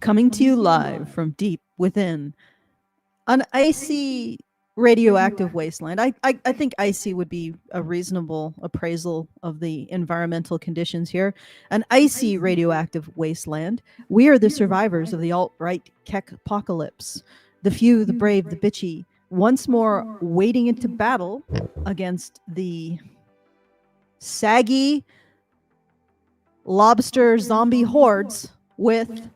coming to you live from deep within an icy radioactive wasteland. I think icy would be a reasonable appraisal of the environmental conditions here. An icy radioactive wasteland. We are the survivors of the alt-right Keck apocalypse. The few, the brave, the bitchy, once more wading into battle against the saggy lobster zombie hordes with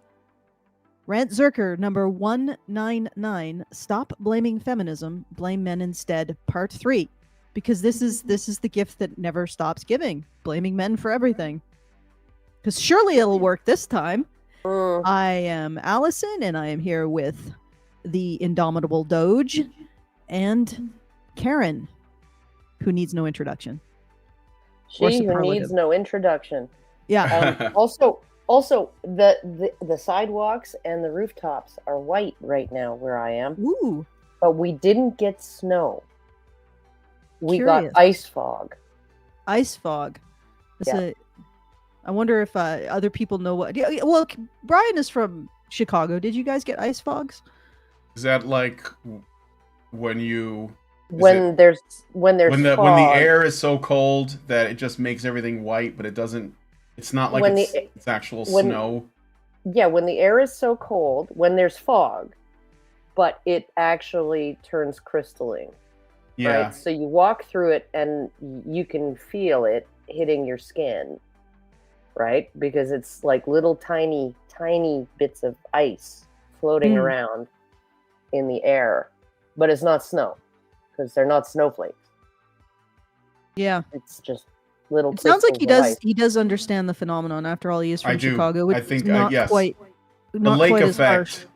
Rantzerker number 199, Stop Blaming Feminism, Blame Men Instead, Part 3. Because this is the gift that never stops giving, blaming men for everything. Because surely it'll work this time. I am Allison, and I am here with the indomitable Doge and Karen, who needs no introduction. She who needs no introduction. Yeah. Also, the sidewalks and the rooftops are white right now where I am. Ooh. But we didn't get snow. We got ice fog. Ice fog. I wonder if other people know what. Well, Brian is from Chicago. Did you guys get ice fogs? Is that like when you when the air is so cold that it just makes everything white, but it doesn't. It's not like it's actual snow. Yeah, when the air is so cold, when there's fog, but it actually turns crystalline. Yeah. Right? So you walk through it and you can feel it hitting your skin, right? Because it's like little tiny bits of ice floating around in the air, but it's not snow because they're not snowflakes. Yeah. It's just little. It sounds like he does understand the phenomenon. After all, he is from Chicago. I think not quite the lake effect.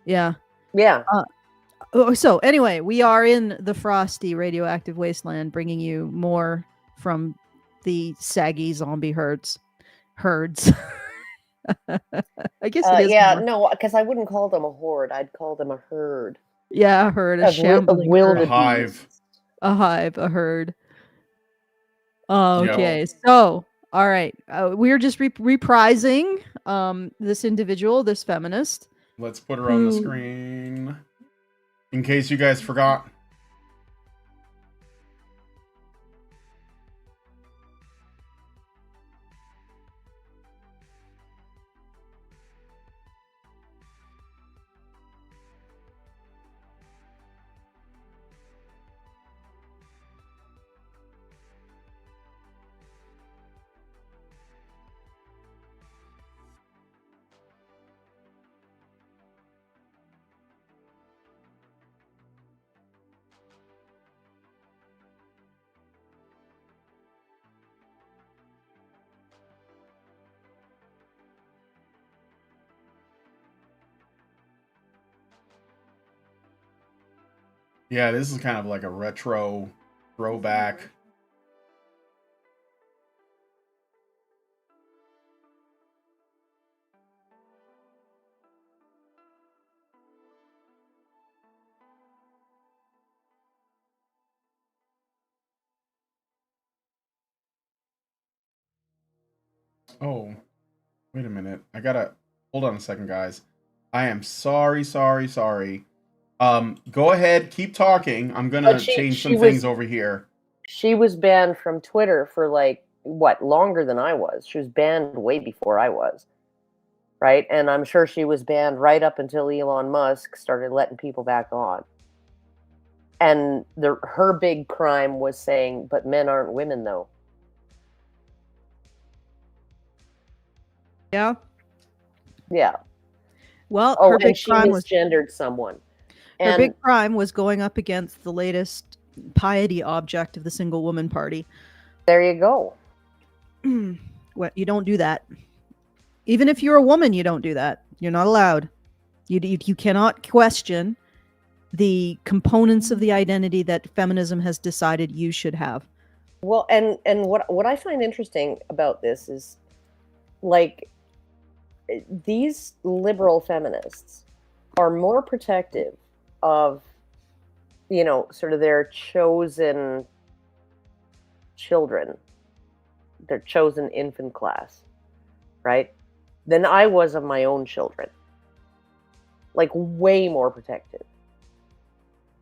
Yeah. Yeah. So anyway, we are in the frosty radioactive wasteland, bringing you more from the saggy zombie herds. I guess it is. Yeah, no, because I wouldn't call them a horde. I'd call them a herd. Yeah, a herd, a shambling herd. A hive. A herd. Okay, so all right, we're just reprising this individual, this feminist. Let's put her on the screen in case you guys forgot. Yeah, this is kind of like a retro throwback. Oh, wait a minute. Hold on a second, guys. I am sorry. Go ahead, keep talking. I'm gonna change some things over here. She was banned from Twitter for longer than I was. She was banned way before I was, right? And I'm sure she was banned right up until Elon Musk started letting people back on. And her big crime was saying, "But men aren't women, though." Yeah. Yeah. Well, her big crime was misgendered someone. Her big crime was going up against the latest piety object of the single woman party. There you go. What, you don't do that. Even if you're a woman, you don't do that. You're not allowed. You cannot question the components of the identity that feminism has decided you should have. Well, and what I find interesting about this is, like, these liberal feminists are more protective of, sort of their chosen children, their chosen infant class, right? than I was of my own children. Like, way more protective.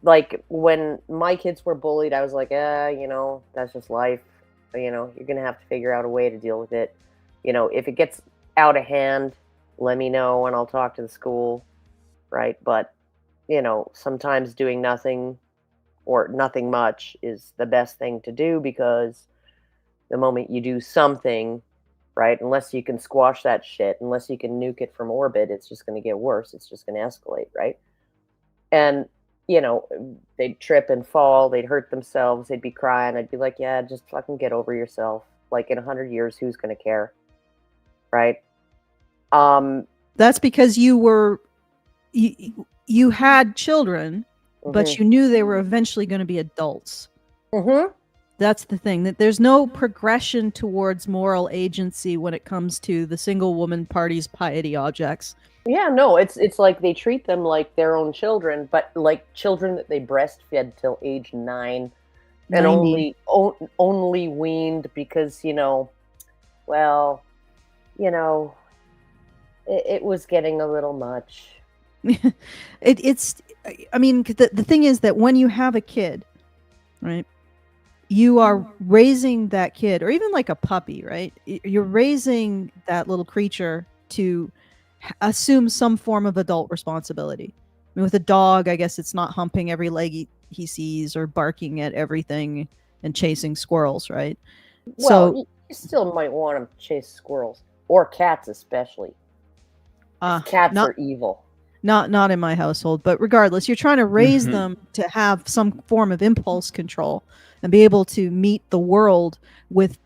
Like, when my kids were bullied, I was like, that's just life. You're going to have to figure out a way to deal with it. If it gets out of hand, let me know and I'll talk to the school, right? But, sometimes doing nothing or nothing much is the best thing to do, because the moment you do something, right, unless you can squash that shit, unless you can nuke it from orbit, it's just going to get worse. It's just going to escalate, right? And, they'd trip and fall, they'd hurt themselves, they'd be crying. I'd be like, yeah, just fucking get over yourself. Like, in 100 years, who's going to care? Right? That's because you had children, but you knew they were eventually going to be adults. That's the thing, that there's no progression towards moral agency when it comes to the single woman party's piety objects. Yeah, no, it's like they treat them like their own children, but like children that they breastfed till age 9 and only weaned because, it was getting a little much. The thing is that when you have a kid, right, you are raising that kid, or even like a puppy, right? You're raising that little creature to assume some form of adult responsibility. I mean, with a dog, I guess it's not humping every leg he sees or barking at everything and chasing squirrels, right? Well, you still might want him to chase squirrels, or cats especially. Cats are evil. Not in my household, but regardless, you're trying to raise them to have some form of impulse control and be able to meet the world with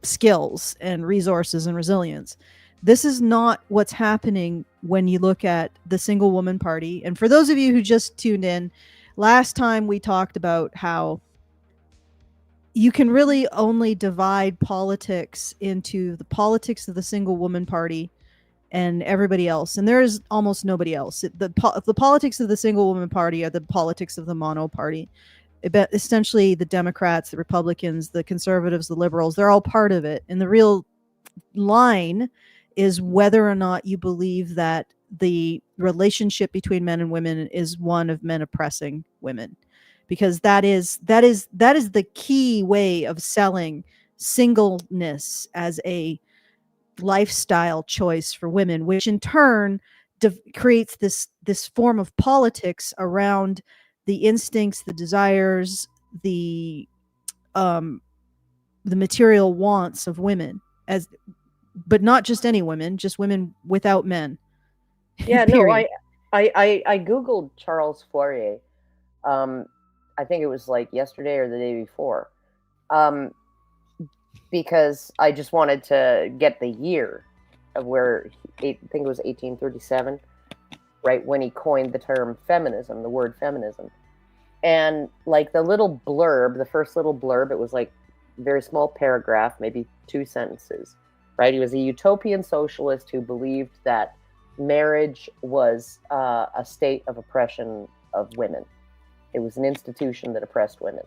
skills and resources and resilience. This is not what's happening when you look at the single woman party. And for those of you who just tuned in, last time we talked about how you can really only divide politics into the politics of the single woman party and everybody else. And there is almost nobody else. The politics of the single woman party are the politics of the mono party. Essentially, the Democrats, the Republicans, the conservatives, the liberals, they're all part of it. And the real line is whether or not you believe that the relationship between men and women is one of men oppressing women, because that is the key way of selling singleness as a lifestyle choice for women, which in turn creates this form of politics around the instincts, the desires, the material wants of women, but not just any women, just women without men. Yeah, no, I googled Charles Fourier. I think it was like yesterday or the day before, because I just wanted to get the year of where I think it was 1837, right, when he coined the term feminism, the word feminism. And like the little blurb, the first little blurb, it was like a very small paragraph, maybe 2 sentences. Right? He was a utopian socialist who believed that marriage was a state of oppression of women. It was an institution that oppressed women.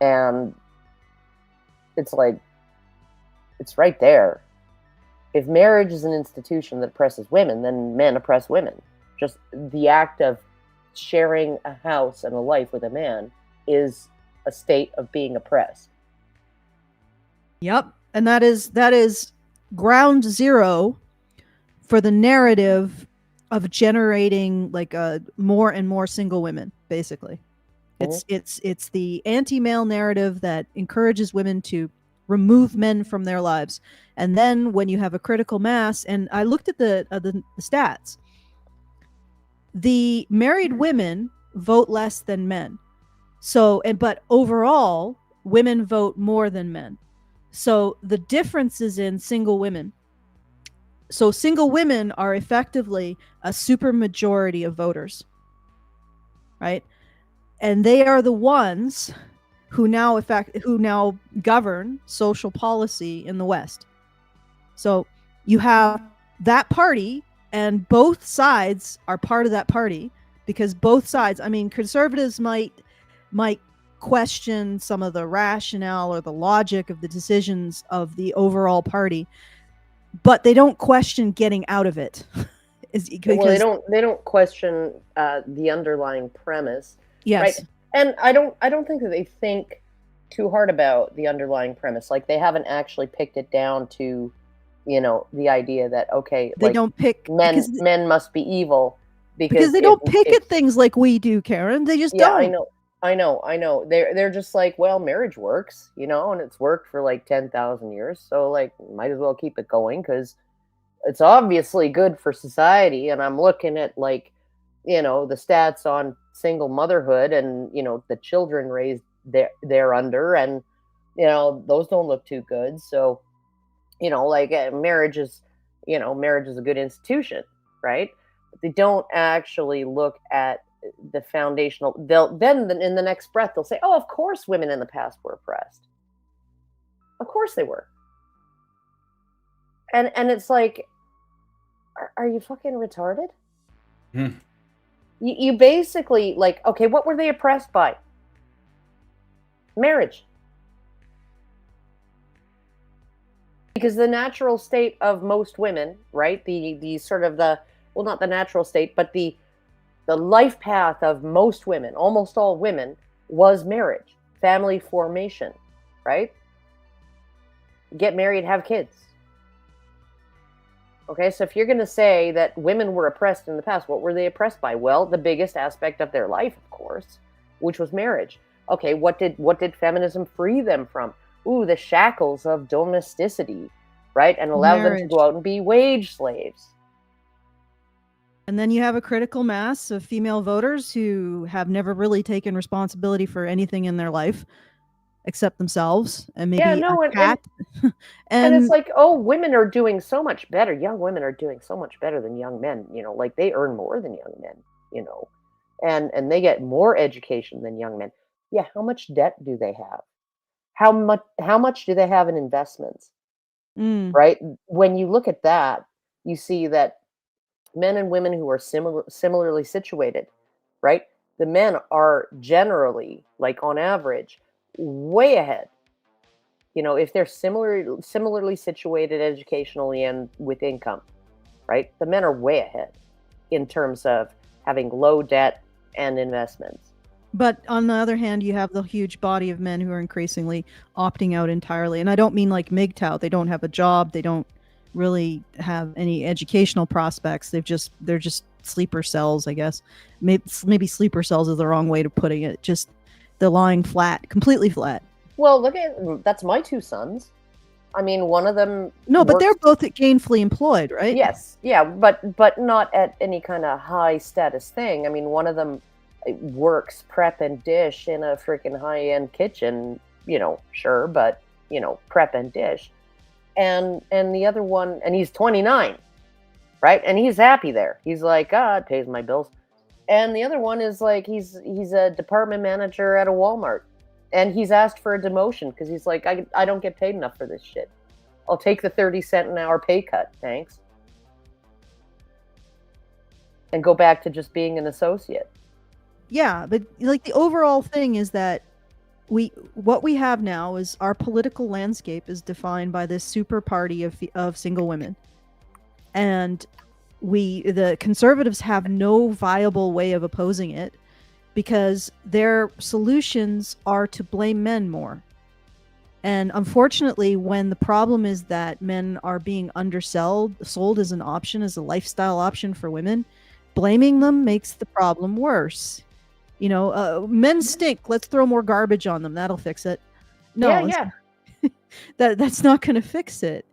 And it's like, it's right there. If marriage is an institution that oppresses women, then men oppress women. Just the act of sharing a house and a life with a man is a state of being oppressed. Yep. And that is ground zero for the narrative of generating like more and more single women, basically. It's the anti-male narrative that encourages women to remove men from their lives. And then when you have a critical mass, and I looked at the stats, the married women vote less than men. But overall, women vote more than men. So the difference is in single women. So single women are effectively a super majority of voters, right? And they are the ones who now govern social policy in the West. So you have that party, and both sides are part of that party, because both sides, I mean, conservatives might question some of the rationale or the logic of the decisions of the overall party, but they don't question getting out of it. Well, they don't question the underlying premise. Yes. Right? And I don't think that they think too hard about the underlying premise. Like, they haven't actually picked it down to, you know, the idea that, okay, they like, don't pick men must be evil because they don't pick at things like we do, Karen. They just don't. I know. They're just like, well, marriage works, you know, and it's worked for like 10,000 years. So, like, might as well keep it going because it's obviously good for society. And I'm looking at, like, you know, the stats on single motherhood and, you know, the children raised there under, and, you know, those don't look too good. So, you know, like, marriage is a good institution, right? But they don't actually look at the foundational. Then in the next breath they'll say, oh, of course women in the past were oppressed. Of course they were. And it's like, are you fucking retarded? You basically, like, okay, what were they oppressed by? Marriage. Because the natural state of most women, right? The sort of not the natural state, but the life path of most women, almost all women, was marriage, family formation, right? Get married, have kids. Okay, so if you're going to say that women were oppressed in the past, what were they oppressed by? Well, the biggest aspect of their life, of course, which was marriage. Okay, what did feminism free them from? Ooh, the shackles of domesticity, right? And allow them to go out and be wage slaves. And then you have a critical mass of female voters who have never really taken responsibility for anything in their life except themselves and maybe a cat. And it's like, oh, women are doing so much better. Young women are doing so much better than young men. You know, like, they earn more than young men, you know, and they get more education than young men. Yeah, how much debt do they have? How much do they have in investments? Right? When you look at that, you see that men and women who are similarly situated, right? The men are generally, like, on average, way ahead. You know, if they're similarly situated educationally and with income, right? The men are way ahead in terms of having low debt and investments. But on the other hand, you have the huge body of men who are increasingly opting out entirely. And I don't mean like MGTOW. They don't have a job. They don't really have any educational prospects. They're just sleeper cells, I guess. Maybe sleeper cells is the wrong way of putting it. Just they're lying flat, completely flat. Well, that's my two sons. I mean, one of them. No, but they're both gainfully employed, right? Yes, yeah, but not at any kind of high status thing. I mean, one of them works prep and dish in a freaking high end kitchen. You know, sure, but, you know, prep and dish. And the other one, and he's 29, right? And he's happy there. He's like, it pays my bills. And the other one is like, he's a department manager at a Walmart. And he's asked for a demotion because he's like, I don't get paid enough for this shit. I'll take the 30-cent an hour pay cut, thanks. And go back to just being an associate. Yeah, but like the overall thing is that what we have now is our political landscape is defined by this super party of single women. And the conservatives have no viable way of opposing it because their solutions are to blame men more. And unfortunately, when the problem is that men are being sold as an option, as a lifestyle option for women, blaming them makes the problem worse. You know, men stink. Let's throw more garbage on them. That'll fix it. No, yeah. that's not going to fix it.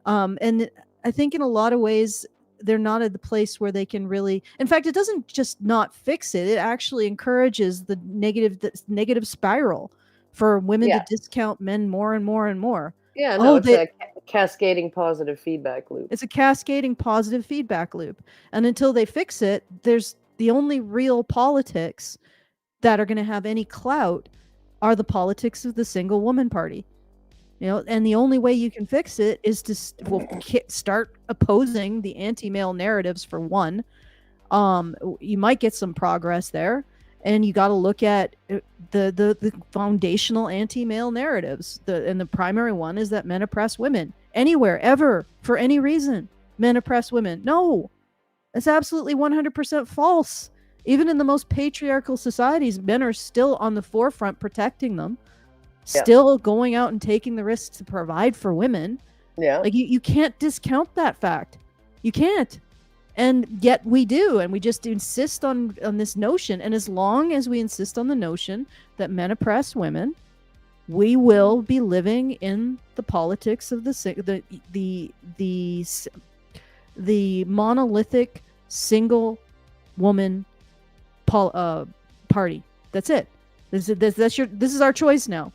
And I think in a lot of ways, they're not at the place where they can really. In fact, it doesn't just not fix it. It actually encourages the negative spiral for women to discount men more and more and more. Yeah, no, it's a cascading positive feedback loop. It's a cascading positive feedback loop. And until they fix it, there's the only real politics that are going to have any clout are the politics of the single woman party. You know, and the only way you can fix it is to start opposing the anti-male narratives for one. You might get some progress there, and you got to look at the foundational anti-male narratives. And the primary one is that men oppress women. anywhere, ever, for any reason, men oppress women. No, that's absolutely 100% false. Even in the most patriarchal societies, men are still on the forefront protecting them, still going out and taking the risks to provide for women. Yeah. Like you can't discount that fact. You can't. And yet we do, and we just insist on this notion. And as long as we insist on the notion that men oppress women, we will be living in the politics of the monolithic single woman party. That's it. This is our choice now.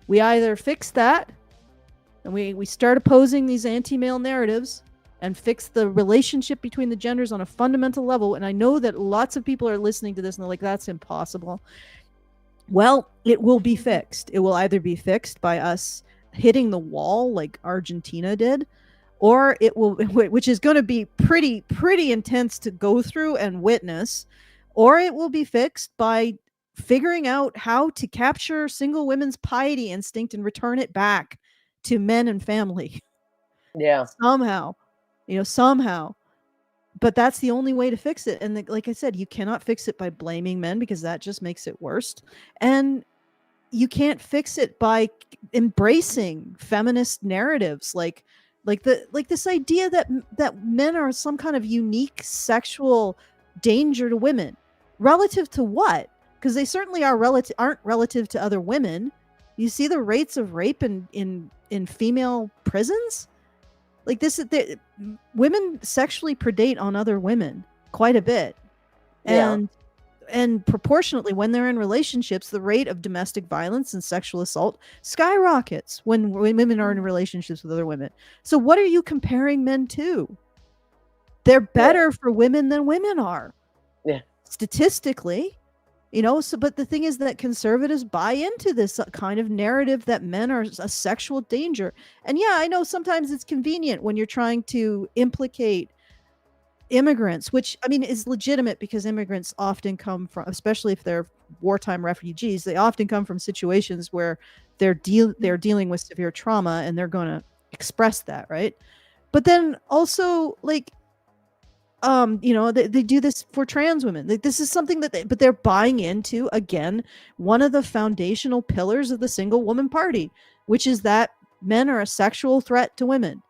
We either fix that, and we start opposing these anti-male narratives, and fix the relationship between the genders on a fundamental level. And I know that lots of people are listening to this and they're like, that's impossible. Well, it will be fixed. It will either be fixed by us hitting the wall like Argentina did, or it will, which is going to be pretty intense to go through and witness, or it will be fixed by figuring out how to capture single women's piety instinct and return it back to men and family. Yeah. Somehow. But that's the only way to fix it. And like I said, you cannot fix it by blaming men, because that just makes it worse. And you can't fix it by embracing feminist narratives like this idea that men are some kind of unique sexual danger to women. Relative to what? Because they certainly aren't relative to other women. You see the rates of rape in female prisons? Like this, women sexually predate on other women quite a bit. And proportionately, when they're in relationships, the rate of domestic violence and sexual assault skyrockets when women are in relationships with other women. So what are you comparing men to? They're better for women than women are. Yeah. Statistically. But the thing is that conservatives buy into this kind of narrative that men are a sexual danger. And yeah, I know sometimes it's convenient when you're trying to implicate immigrants, which I mean is legitimate, because immigrants often come from, especially if they're wartime refugees, they often come from situations where they're dealing with severe trauma, and they're going to express that, right? But then also, like, they do this for trans women. This is something but they're buying into, again, one of the foundational pillars of the single woman party, which is that men are a sexual threat to women.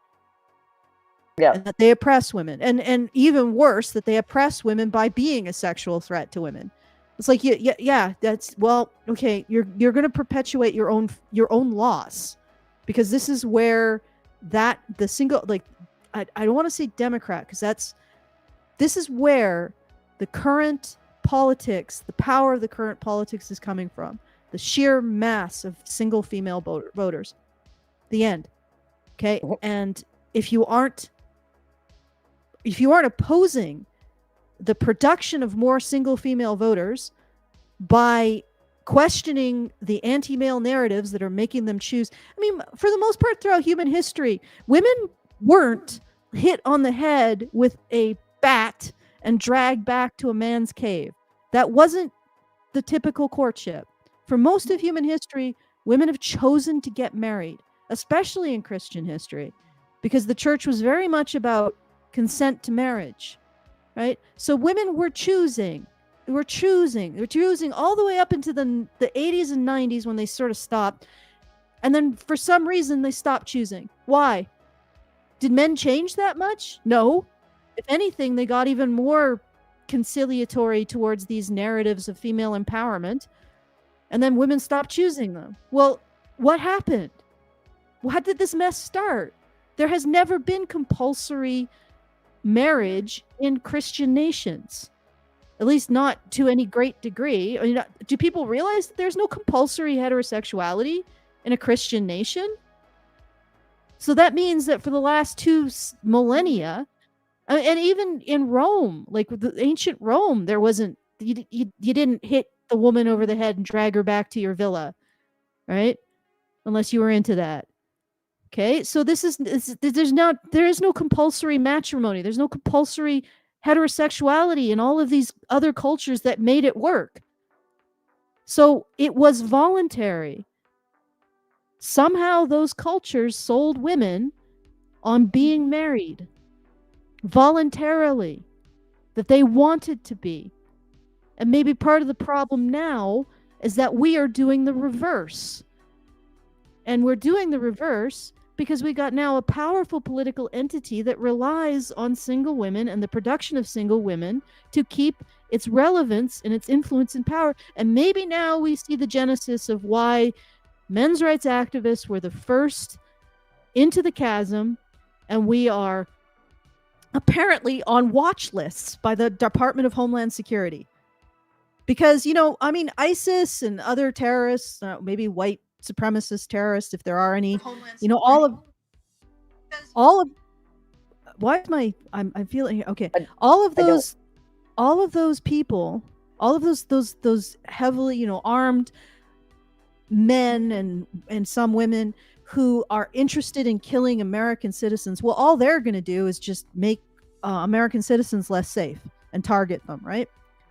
Yeah. And that they oppress women. And even worse, that they oppress women by being a sexual threat to women. It's like, yeah, that's, well, okay, you're going to perpetuate your own loss, because this is where I don't want to say Democrat, because this is where the current politics, the power of the current politics is coming from. The sheer mass of single female voters. The end. Okay? And if you aren't opposing the production of more single female voters by questioning the anti-male narratives that are making them choose. I mean, for the most part throughout human history, women weren't hit on the head with a bat and dragged back to a man's cave. That wasn't the typical courtship. For most of human history, women have chosen to get married, especially in Christian history, because the church was very much about consent to marriage, right? So women were choosing. They were choosing all the way up into the 80s and 90s, when they sort of stopped. And then for some reason, they stopped choosing. Why? Did men change that much? No. If anything, they got even more conciliatory towards these narratives of female empowerment, and then women stopped choosing them. Well, what happened? How did this mess start? There has never been compulsory marriage in Christian nations, at least not to any great degree. I mean, do people realize that there's no compulsory heterosexuality in a Christian nation? So that means that for the last 2 millennia, and even in Rome, like the ancient Rome, there wasn't, you didn't hit the woman over the head and drag her back to your villa, right? Unless you were into that. Okay, so there is no compulsory matrimony. There's no compulsory heterosexuality in all of these other cultures that made it work. So it was voluntary. somehow those cultures sold women on being married voluntarily, that they wanted to be. And maybe part of the problem now is that we are doing the reverse. And we're doing the reverse because we got now a powerful political entity that relies on single women and the production of single women to keep its relevance and its influence and power. And maybe now we see the genesis of why men's rights activists were the first into the chasm, and we are apparently on watch lists by the Department of Homeland Security. Because, ISIS and other terrorists, maybe white supremacist terrorists, if there are any, why is my, I'm feeling, okay. All of those people, all of those heavily, armed men and some women who are interested in killing American citizens, well, all they're going to do is just make American citizens less safe and target them, right?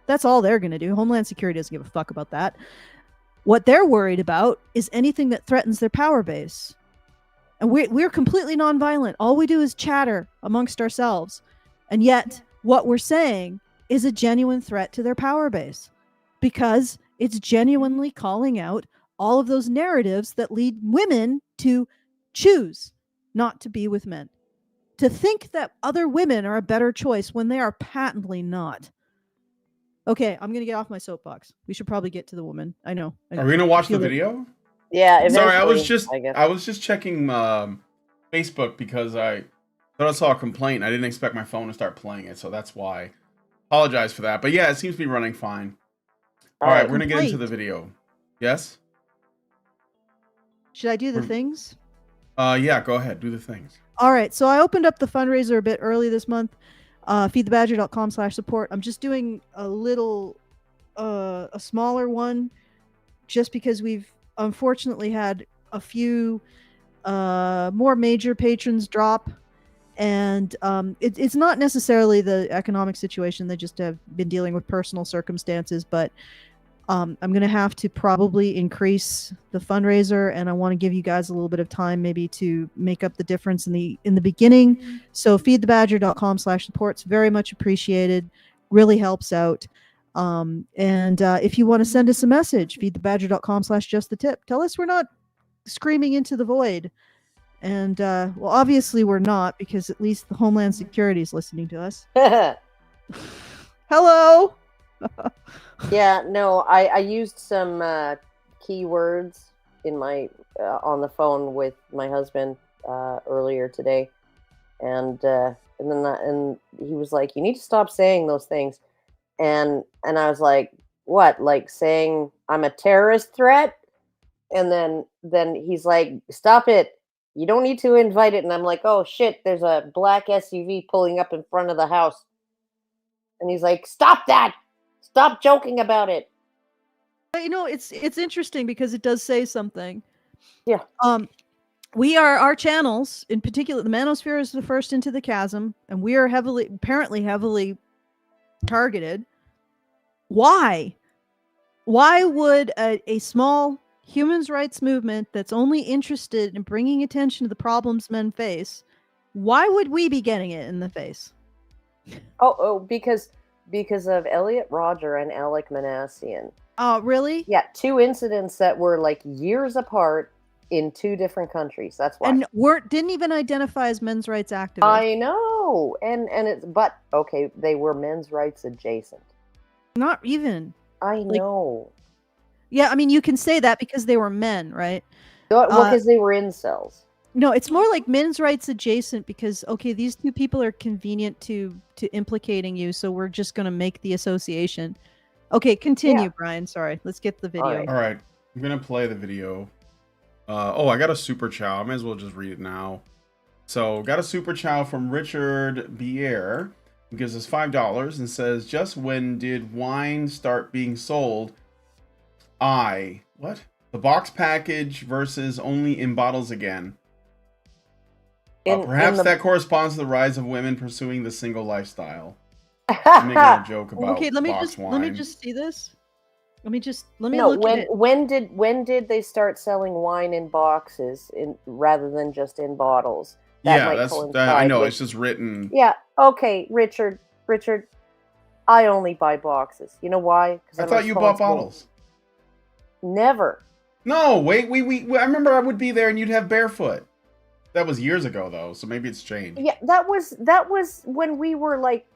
That's all they're going to do. Homeland Security doesn't give a fuck about that. What they're worried about is anything that threatens their power base. And we're completely nonviolent. All we do is chatter amongst ourselves. And yet, what we're saying is a genuine threat to their power base, because it's genuinely calling out all of those narratives that lead women to choose not to be with men, to think that other women are a better choice when they are patently not. Okay, I'm going to get off my soapbox. We should probably get to the woman. I know. Are we going to watch the video? Yeah. Sorry, I was just checking Facebook because I thought I saw a complaint. I didn't expect my phone to start playing it, so that's why. Apologize for that. But yeah, it seems to be running fine. All right, we're going to get into the video. Yes? Should I do the things? Yeah, go ahead. Do the things. All right, so I opened up the fundraiser a bit early this month. feedthebadger.com/support. I'm just doing a little, a smaller one, just because we've unfortunately had a few more major patrons drop, and it's not necessarily the economic situation. They just have been dealing with personal circumstances, but I'm going to have to probably increase the fundraiser, and I want to give you guys a little bit of time maybe to make up the difference in the beginning. So feedthebadger.com/support's very much appreciated. Really helps out. And if you want to send us a message, feedthebadger.com/justthetip. Tell us we're not screaming into the void. And well, obviously we're not, because at least the Homeland Security is listening to us. Hello. Yeah, no, I used some keywords in my on the phone with my husband earlier today, and then he was like, "You need to stop saying those things," and I was like, "What? Like saying I'm a terrorist threat?" And then he's like, "Stop it! You don't need to invite it." And I'm like, "Oh shit! There's a black SUV pulling up in front of the house," and he's like, "Stop that! Stop joking about it." But it's interesting because it does say something. Yeah. We are, our channels, in particular, the Manosphere is the first into the chasm, and we are apparently heavily targeted. Why? Why would a small human rights movement that's only interested in bringing attention to the problems men face, why would we be getting it in the face? Because of Elliot Rodger and Alec Manassian. Oh, really? Yeah, two incidents that were like years apart in two different countries. That's why. And didn't even identify as men's rights activists. I know. And okay, they were men's rights adjacent. Not even. I know. Yeah, I mean, you can say that because they were men, right? Well, because they were incels. No, it's more like men's rights adjacent because, okay, these two people are convenient to implicating you, so we're just going to make the association. Okay, continue, Brian. Sorry. Let's get the video. All right. I'm going to play the video. I got a super chow. I might as well just read it now. So, got a super chow from Richard Bier, who gives us $5 and says, "Just when did wine start being sold? What? The box package versus only in bottles again. Perhaps that corresponds to the rise of women pursuing the single lifestyle." I'm making a joke about okay, let me box just wine. let me just see this. let me No, look at it. when did they start selling wine in boxes rather than just in bottles? That might I coincide know with- it's just written. Yeah. Okay, Richard. I only buy boxes. You know why? Because I thought you bought bottles. Never. No, wait, I remember I would be there and you'd have barefoot. That was years ago though, so maybe it's changed. Yeah, that was when we were like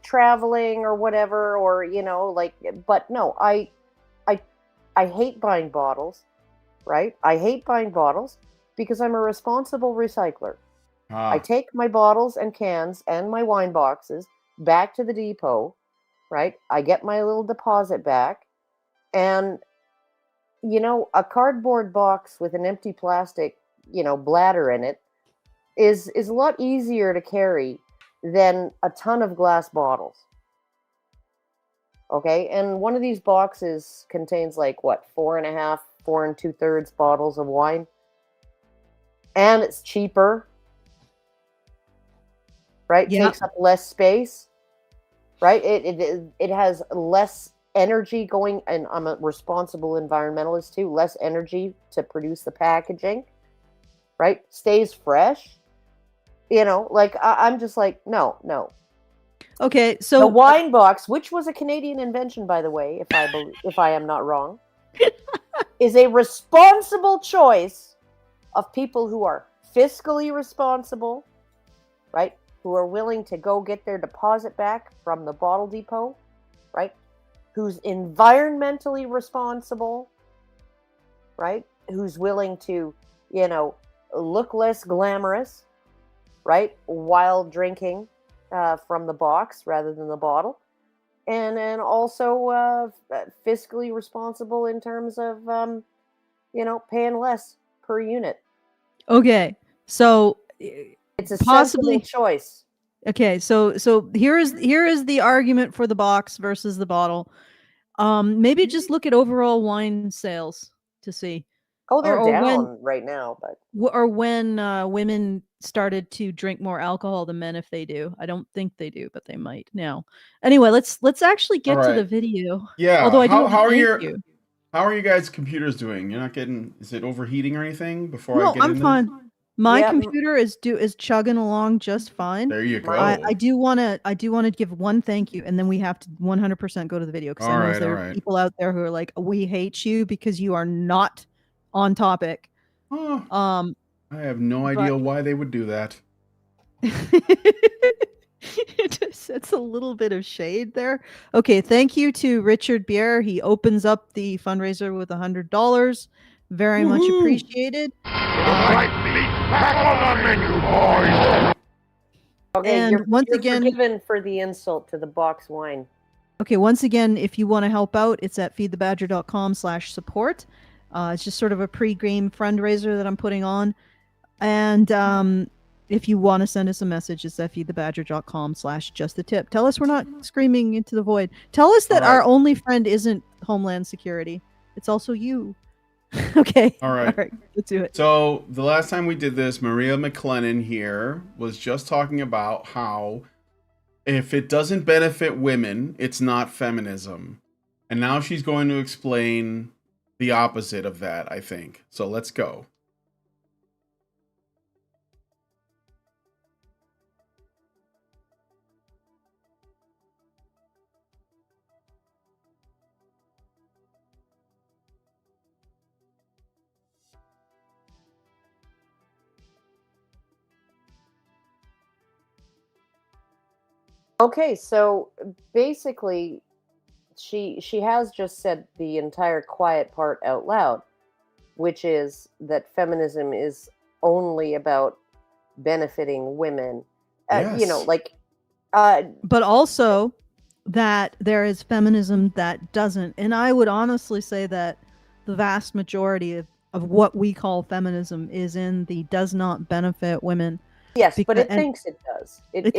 traveling or whatever, or like. But no, I hate buying bottles, right? I hate buying bottles because I'm a responsible recycler. I take my bottles and cans and my wine boxes back to the depot, right? I get my little deposit back, and a cardboard box with an empty plastic, bladder in it is a lot easier to carry than a ton of glass bottles. Okay, and one of these boxes contains like what, 4.5, 4 2/3 bottles of wine, and it's cheaper, right? Yeah. Takes up less space, right? It has less energy going, and I'm a responsible environmentalist too. Less energy to produce the packaging, right? Stays fresh. Like I'm just like no. Okay, The so wine box, which was a Canadian invention, by the way, if I am not wrong, is a responsible choice of people who are fiscally responsible, right? Who are willing to go get their deposit back from the bottle depot, right? Who's environmentally responsible, right? Who's willing to, look less glamorous, right? While drinking from the box rather than the bottle. And then also fiscally responsible in terms of, paying less per unit. okay, so It's a possibly sensible choice. okay, so here is the argument for the box versus the bottle. Maybe just look at overall wine sales to see, Oh, they're or down right now, but when women started to drink more alcohol than men. If they do, I don't think they do, but they might now. Anyway, let's actually get to the video. Yeah. Although I do how are you. How are you guys' computers doing? You're not getting? Is it overheating or anything? Before I No, get I'm into fine. this? My Yeah, computer is chugging along just fine. There you go. I do want to give one thank you, and then we have to 100% go to the video, because I know there are people out there who are like, we hate you because you are not on topic. Oh, I have no idea why they would do that. It's a little bit of shade there. Okay, thank you to Richard Bier. He opens up the fundraiser with $100. Very much appreciated. Right meat back on the menu, boys. okay. And You're once again, forgiven for the insult to the box wine. okay, once again, if you want to help out, it's at feedthebadger.com/support. It's just sort of a pre-game fundraiser that I'm putting on. And if you want to send us a message, it's at feedthebadger.com/justtip. Tell us we're not screaming into the void. Tell us that our only friend isn't Homeland Security. It's also you. Okay. All right. Let's do it. So the last time we did this, Maria MacLachlan here was just talking about how if it doesn't benefit women, it's not feminism. And now she's going to explain the opposite of that, I think. So let's go. Okay, so basically, she has just said the entire quiet part out loud, which is that feminism is only about benefiting women. Yes. But also that there is feminism that doesn't. And I would honestly say that the vast majority of what we call feminism is in the does not benefit women. Yes, but it thinks it does. It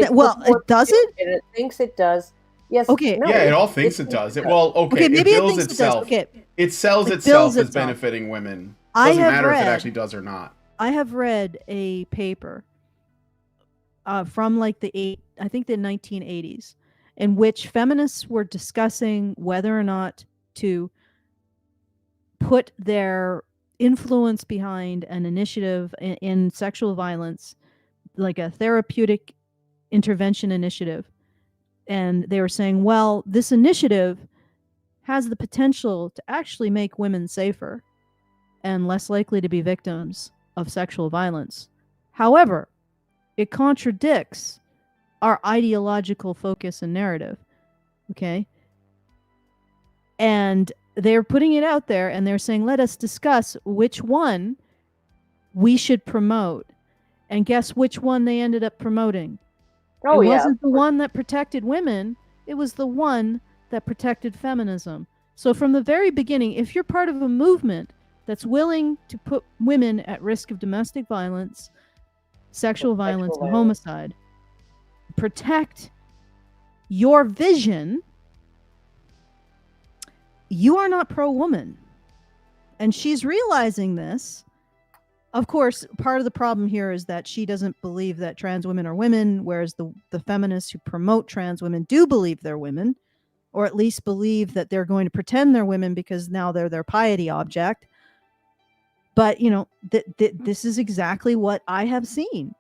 doesn't? It thinks it does. Yes. Okay. No, Yeah, it all thinks it does. Well, okay, maybe it bills thinks itself. it does. Okay. It sells It itself bills as itself. benefiting women. I Doesn't have matter if it read- actually does or not. I have read a paper from like the 1980s, in which feminists were discussing whether or not to put their influence behind an initiative in sexual violence, like a therapeutic intervention initiative. And they were saying, well, this initiative has the potential to actually make women safer and less likely to be victims of sexual violence. However, it contradicts our ideological focus and narrative. Okay? And they're putting it out there and they're saying, let us discuss which one we should promote. And guess which one they ended up promoting? Oh, it yeah. wasn't the one that protected women. It was the one that protected feminism. So from the very beginning, if you're part of a movement that's willing to put women at risk of domestic violence, sexual violence, and homicide, protect your vision, you are not pro-woman. And she's realizing this. Of course, part of the problem here is that she doesn't believe that trans women are women, whereas the feminists who promote trans women do believe they're women, or at least believe that they're going to pretend they're women because now they're their piety object. But, you know, this is exactly what I have seen,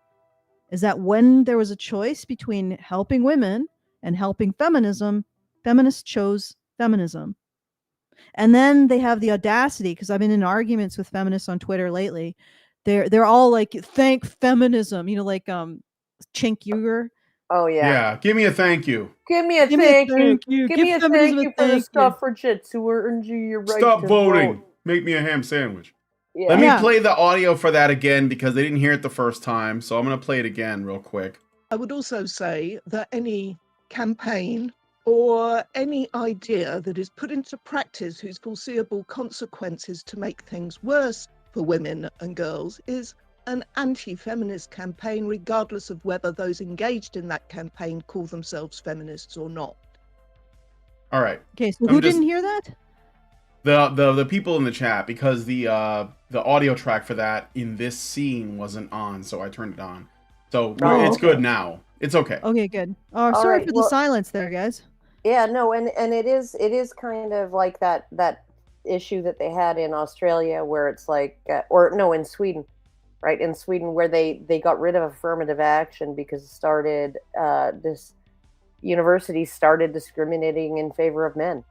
is that when there was a choice between helping women and helping feminism, feminists chose feminism. And then they have the audacity, because I've been in arguments with feminists on Twitter lately. They're all like, thank feminism, you know, like Chink Uger. Oh, yeah. Yeah, give me a thank you. Give me a Give me a thank you. thank you. Give Give me a feminism thank a you for the thank you. suffragettes who earned you your right Stop to voting. vote. Make me a ham sandwich. Yeah. Let me Yeah. play the audio for that again because they didn't hear it the first time. So I'm going to play it again real quick. I would also say that any campaign or any idea that is put into practice whose foreseeable consequences to make things worse for women and girls is an anti-feminist campaign, regardless of whether those engaged in that campaign call themselves feminists or not. All right. Okay, so I'm who just- didn't hear that? The people in the chat, because the audio track for that in this scene wasn't on, so I turned it on. So Oh, it's okay. good now. It's okay. Okay, good. Oh, All sorry right, for the well- silence there, guys. Yeah, no, and it is kind of like that issue that they had in Australia where it's like, in Sweden, right? In Sweden, where they got rid of affirmative action because it started this university started discriminating in favor of men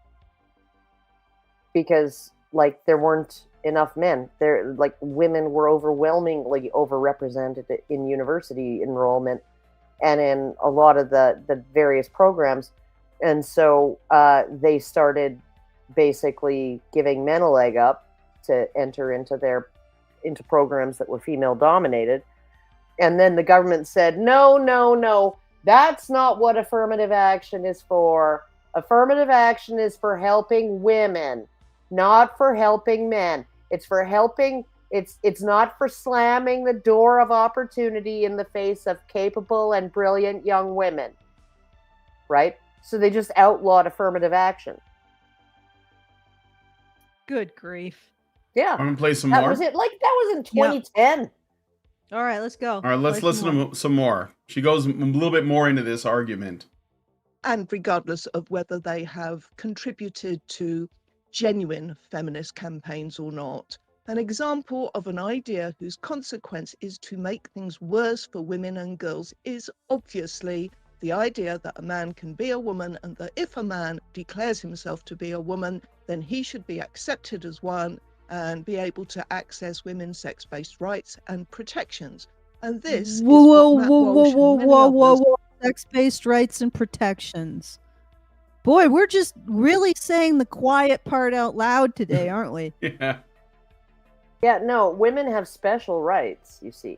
because like there weren't enough men there, like women were overwhelmingly overrepresented in university enrollment and in a lot of the various programs. And so they started basically giving men a leg up to enter into programs that were female dominated. And then the government said, no, that's not what affirmative action is for. Affirmative action is for helping women, not for helping men. It's for helping, it's not for slamming the door of opportunity in the face of capable and brilliant young women, right? So they just outlawed affirmative action. Good grief. Yeah. I'm going to play some That more. was it. Like, that was in 2010. All right, let's go. All right, let's Play listen to some more. She goes a little bit more into this argument. And regardless of whether they have contributed to genuine feminist campaigns or not. An example of an idea whose consequence is to make things worse for women and girls is obviously the idea that a man can be a woman, and that if a man declares himself to be a woman, then he should be accepted as one and be able to access women's sex-based rights and protections. And this is what Matt Walsh and many others... Sex-based rights and protections. Boy, we're just really saying the quiet part out loud today, aren't we? Yeah. Yeah, no, women have special rights, you see.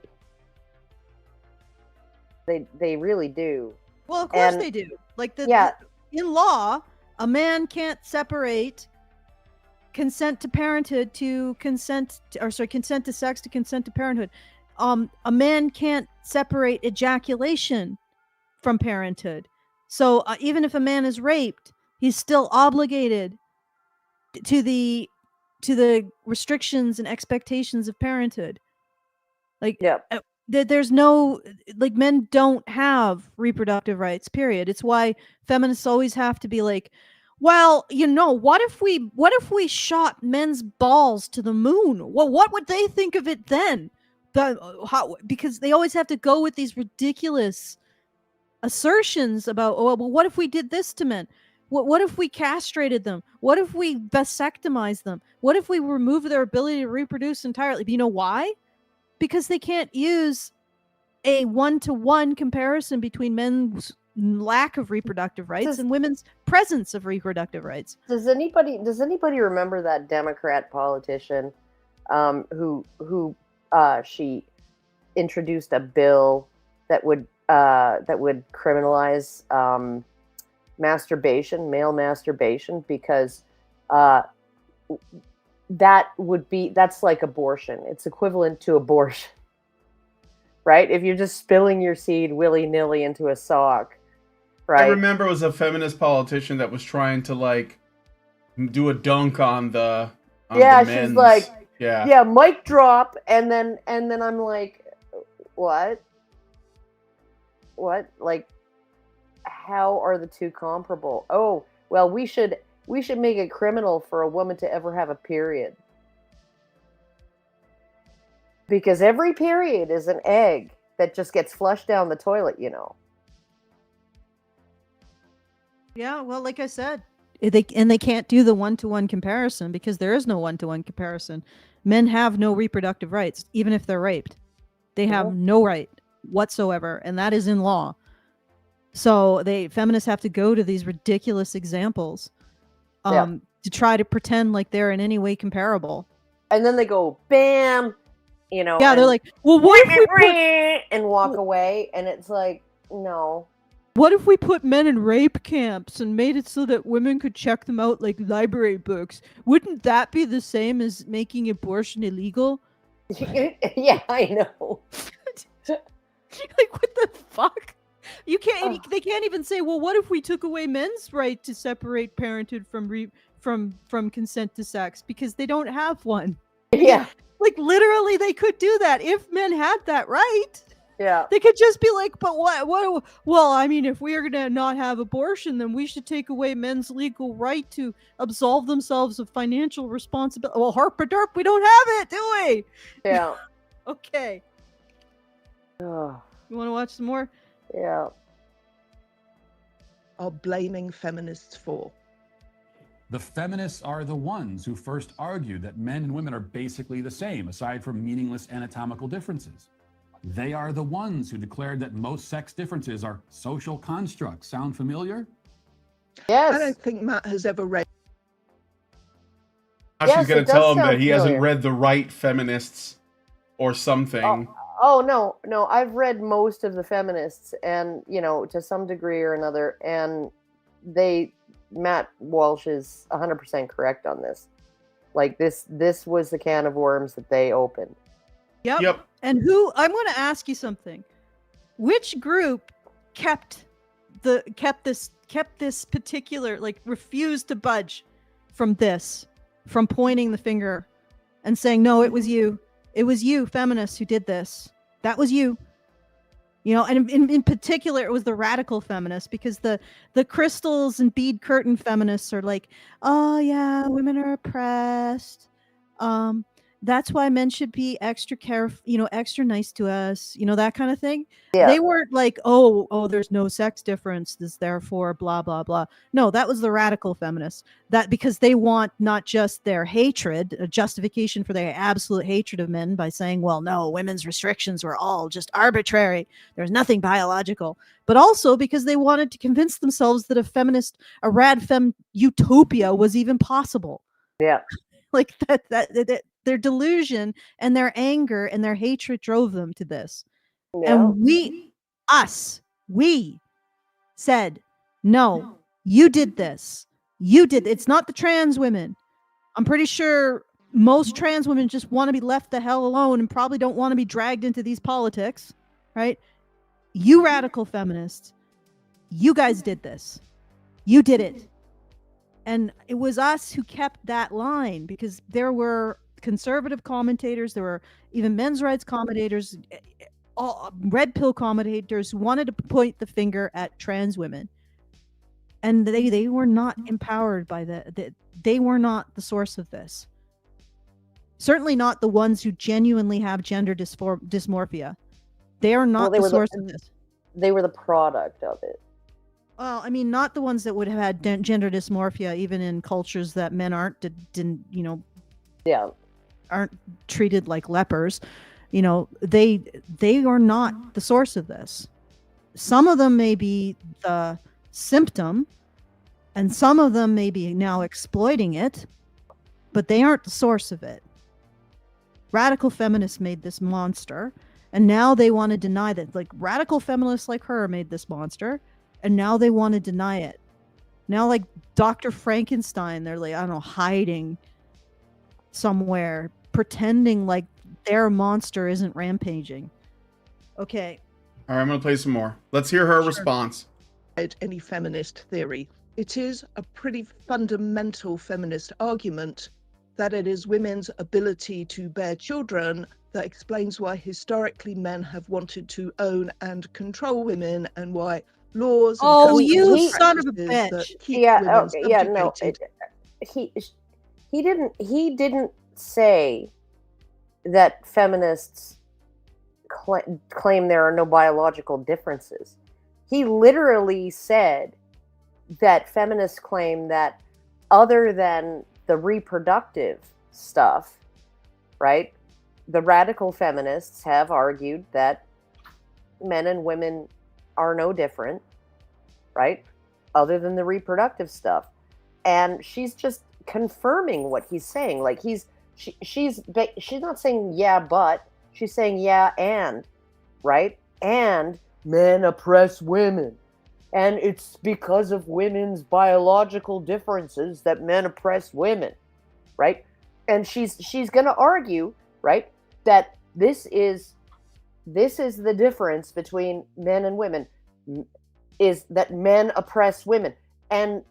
They really do. Well, of course And- they do. Like Yeah. in law, a man can't separate consent to parenthood to consent to sex to consent to parenthood. A man can't separate ejaculation from parenthood. So even if a man is raped, he's still obligated to the restrictions and expectations of parenthood. Like, Yep. there's no, like, men don't have reproductive rights, period. It's why feminists always have to be like, Well, what if we shot men's balls to the moon? Well, what would they think of it then? Because they always have to go with these ridiculous assertions about, oh, well, what if we did this to men? What if we castrated them? What if we vasectomized them? What if we removed their ability to reproduce entirely? But you know why? Because they can't use a one-to-one comparison between men's lack of reproductive rights and women's presence of reproductive rights. Does anybody remember that Democrat politician who she introduced a bill that would criminalize male masturbation, because that's like abortion. It's equivalent to abortion, right? If you're just spilling your seed willy-nilly into a sock, right? I remember it was a feminist politician that was trying to like do a dunk on the she's like, yeah, mic drop, and then I'm like, what, like, how are the two comparable? Oh, well, we should make it criminal for a woman to ever have a period, because every period is an egg that just gets flushed down the toilet, Yeah, well, like I said, they can't do the one-to-one comparison because there is no one-to-one comparison. Men have no reproductive rights, even if they're raped. They have no right whatsoever, and that is in law. So feminists have to go to these ridiculous examples to try to pretend like they're in any way comparable. And then they go, bam, Yeah, they're like, well, what if we and walk away, and it's like, no. What if we put men in rape camps and made it so that women could check them out like library books? Wouldn't that be the same as making abortion illegal? Yeah, I know. Like, what the fuck? You can't. They can't even say, well, what if we took away men's right to separate parenthood from consent to sex, because they don't have one. Yeah. Like, literally, they could do that if men had that right. Yeah. They could just be like, but what? Well, I mean, if we are going to not have abortion, then we should take away men's legal right to absolve themselves of financial responsibility. Well, herp-a-derp, we don't have it, do we? Yeah. Okay. Oh. You want to watch some more? Yeah. Are blaming feminists for. The feminists are the ones who first argued that men and women are basically the same, aside from meaningless anatomical differences. They are the ones who declared that most sex differences are social constructs. Sound familiar? Yes. I don't think Matt has ever read. She's going to tell him that he hasn't read the right feminists or something. Oh, no. I've read most of the feminists, and, to some degree or another, and Matt Walsh is 100% correct on this. Like, this was the can of worms that they opened. Yep. And I'm going to ask you something. Which group kept this particular, like, refused to budge from pointing the finger and saying, no, it was you. It was you, feminists, who did this. That was you. And in particular, it was the radical feminists, because the crystals and bead curtain feminists are like, oh yeah, women are oppressed. That's why men should be extra careful, extra nice to us, that kind of thing. Yeah. They weren't like, oh, there's no sex difference, therefore blah, blah, blah. No, that was the radical feminists. That because they want not just their hatred, a justification for their absolute hatred of men by saying, well, no, women's restrictions were all just arbitrary. There's nothing biological. But also because they wanted to convince themselves that a rad fem utopia was even possible. Yeah. Like that their delusion and their anger and their hatred drove them to this. Yeah. And we said, no, you did this. It's not the trans women. I'm pretty sure most trans women just want to be left the hell alone and probably don't want to be dragged into these politics, right? You radical feminists, you guys did this. You did it. And it was us who kept that line, because there were conservative commentators, there were even men's rights commentators, all red pill commentators who wanted to point the finger at trans women. and they were not empowered by they were not the source of this. Certainly not the ones who genuinely have gender dysmorphia. They are not the source of this. They were the product of it. Well, I mean, not the ones that would have had gender dysmorphia, even in cultures that men aren't treated like lepers. You know, they are not the source of this. Some of them may be the symptom, and some of them may be now exploiting it, but they aren't the source of it. Radical feminists made this monster, and now they want to deny that. Like, radical feminists like her made this monster, and now they want to deny it. Now, like Dr. Frankenstein, they're like, I don't know, hiding somewhere, pretending like their monster isn't rampaging. Okay. All right, I'm going to play some more. Let's hear her response. Any feminist theory. It is a pretty fundamental feminist argument that it is women's ability to bear children that explains why historically men have wanted to own and control women, and why laws and Oh, customs you and son of a practices that bitch. keep Yeah, women yeah, no. subjugated. He didn't say that feminists claim there are no biological differences. He literally said that feminists claim that other than the reproductive stuff, right? The radical feminists have argued that men and women are no different, right? Other than the reproductive stuff. And she's just confirming what he's saying. Like she's not saying yeah, but she's saying yeah, and, right? And men oppress women. And it's because of women's biological differences that men oppress women, right? And she's going to argue, right, that this is the difference between men and women, is that men oppress women. And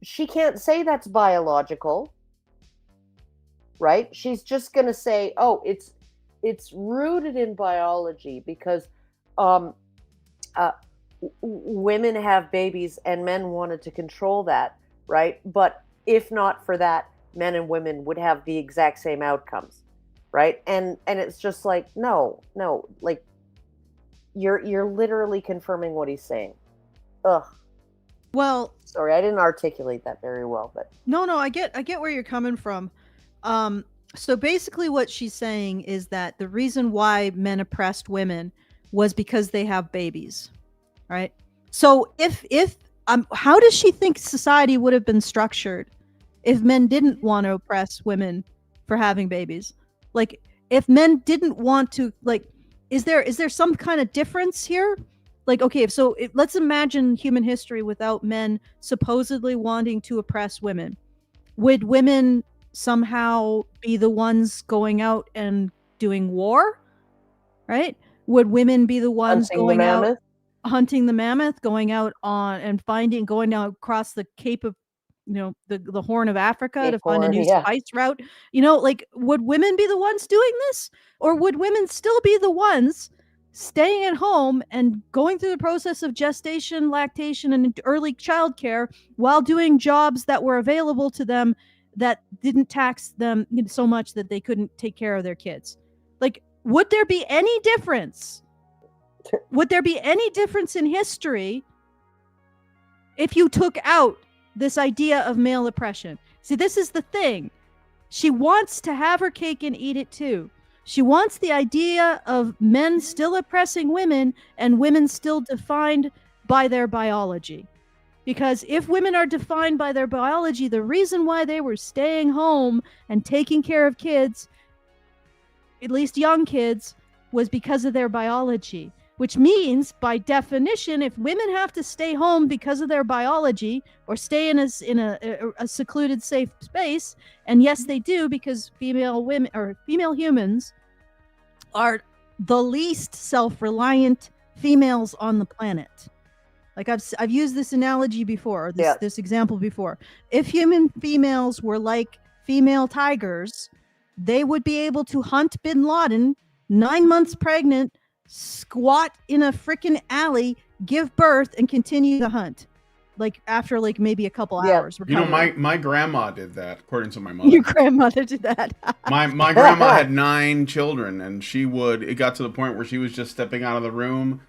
she can't say that's biological, right? She's just going to say, oh, it's rooted in biology because women have babies and men wanted to control that, right? But if not for that, men and women would have the exact same outcomes, right? And it's just like, no, like you're literally confirming what he's saying. Ugh. Well, sorry, I didn't articulate that very well, but no, I get where you're coming from. So basically what she's saying is that the reason why men oppressed women was because they have babies. Right. So if how does she think society would have been structured if men didn't want to oppress women for having babies? Like, if men didn't want to, like, is there some kind of difference here? Like, okay, so let's imagine human history without men supposedly wanting to oppress women. Would women somehow be the ones going out and doing war? Right? Would women be the ones going out hunting the mammoth, going out on and going out across the Cape of, the Horn of Africa to find a new spice route? Like, would women be the ones doing this? Or would women still be the ones staying at home and going through the process of gestation, lactation, and early childcare while doing jobs that were available to them that didn't tax them so much that they couldn't take care of their kids? Like, would there be any difference? Would there be any difference in history if you took out this idea of male oppression? See, this is the thing. She wants to have her cake and eat it too. She wants the idea of men still oppressing women and women still defined by their biology. Because if women are defined by their biology, the reason why they were staying home and taking care of kids, at least young kids, was because of their biology. Which means, by definition, if women have to stay home because of their biology or stay in a secluded, safe space, and yes, they do, because female humans are the least self-reliant females on the planet. Like, I've used this analogy before, this example before. If human females were like female tigers, they would be able to hunt Bin Laden 9 months pregnant, squat in a freaking alley, give birth, and continue the hunt. like after like maybe a couple Yeah. hours. You know, recovery. my grandma did that, according to my mother. Your grandmother did that. My grandma had 9 children, and it got to the point where she was just stepping out of the room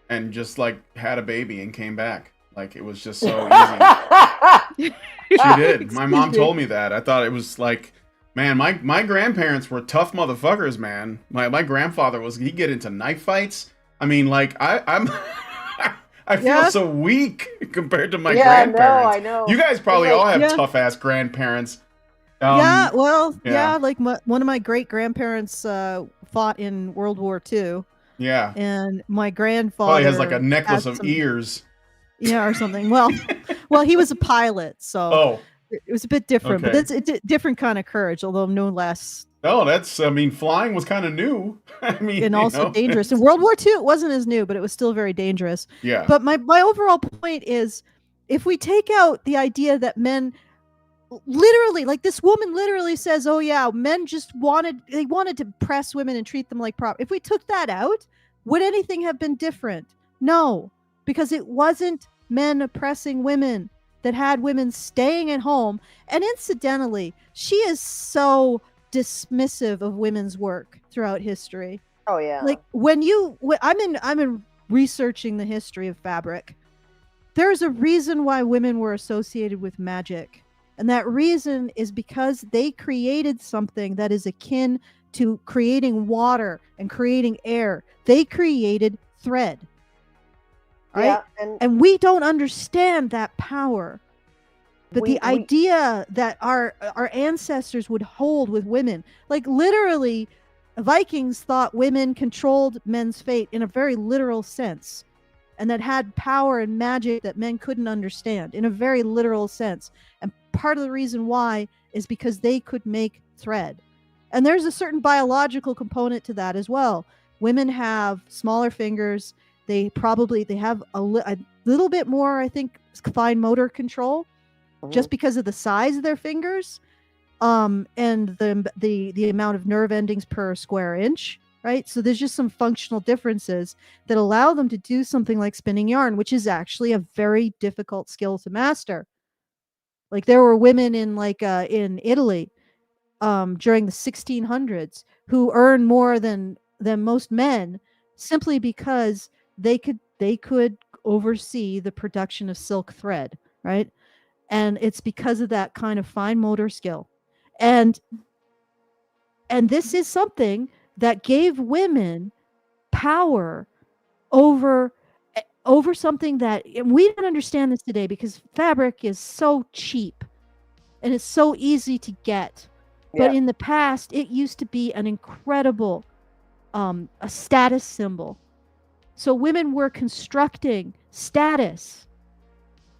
and just like had a baby and came back. Like it was just so easy. She did. My mom told me that. I thought it was like, man, my grandparents were tough motherfuckers, man. My grandfather he'd get into knife fights. I mean, like I'm I feel so weak compared to my grandparents. No, I know. You guys probably Like, all have tough ass grandparents. Like one of my great grandparents fought in World War II. Yeah. And my grandfather probably has like a necklace of ears. Yeah, or something. Well, he was a pilot, so it was a bit different. Okay. But it's a different kind of courage, although no less. Oh, flying was kind of new. I mean, and also dangerous. In World War II, it wasn't as new, but it was still very dangerous. Yeah. But my overall point is, if we take out the idea that men literally, like this woman literally says, oh yeah, men just wanted to press women and treat them like property. If we took that out, would anything have been different? No, because it wasn't men oppressing women that had women staying at home. And incidentally, she is so dismissive of women's work throughout history. Oh yeah. Like I'm in researching the history of fabric. There's a reason why women were associated with magic. And that reason is because they created something that is akin to creating water and creating air. They created thread. Right? Yeah, and we don't understand that power. But the idea that our ancestors would hold with women, like literally, Vikings thought women controlled men's fate in a very literal sense, and that had power and magic that men couldn't understand in a very literal sense. And part of the reason why is because they could make thread. And there's a certain biological component to that as well. Women have smaller fingers. They have a little bit more, I think, fine motor control, just because of the size of their fingers, and the amount of nerve endings per square inch, right? So there's just some functional differences that allow them to do something like spinning yarn, which is actually a very difficult skill to master. Like there were women in Italy during the 1600s who earned more than most men simply because they could oversee the production of silk thread, right? And it's because of that kind of fine motor skill. And this is something that gave women power over something that, and we don't understand this today because fabric is so cheap and it's so easy to get. But in the past, it used to be an incredible a status symbol. So women were constructing status,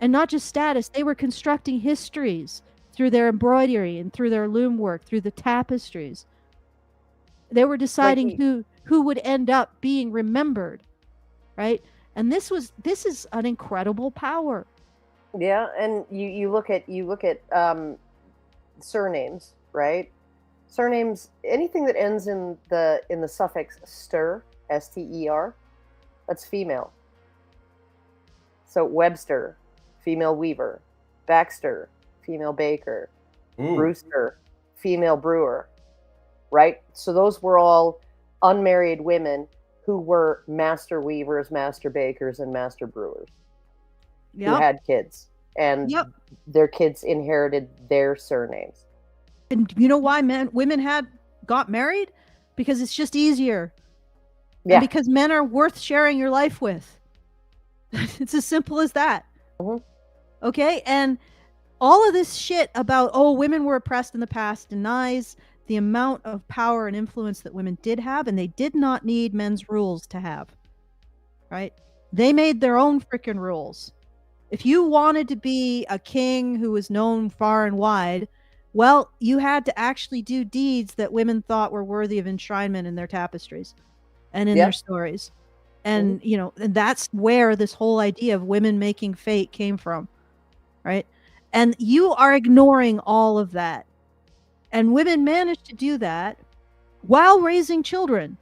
and not just status, they were constructing histories through their embroidery and through their loom work, through the tapestries. They were deciding who would end up being remembered, right? And this is an incredible power. Yeah, and you look at surnames, right? Surnames, anything that ends in the suffix ster, S-T-E-R, that's female. So Webster, female weaver. Baxter, female baker. Ooh. Brewster, female brewer. Right? So those were all unmarried women who were master weavers, master bakers, and master brewers. Who had kids. And their kids inherited their surnames. And you know why women got married? Because it's just easier. Yeah. And because men are worth sharing your life with. It's as simple as that. Mm-hmm. Okay? And all of this shit about, women were oppressed in the past denies the amount of power and influence that women did have, and they did not need men's rules to have. Right? They made their own freaking rules. If you wanted to be a king who was known far and wide, well, you had to actually do deeds that women thought were worthy of enshrinement in their tapestries and in their stories. And, and that's where this whole idea of women making fate came from, right? And you are ignoring all of that. And women managed to do that while raising children.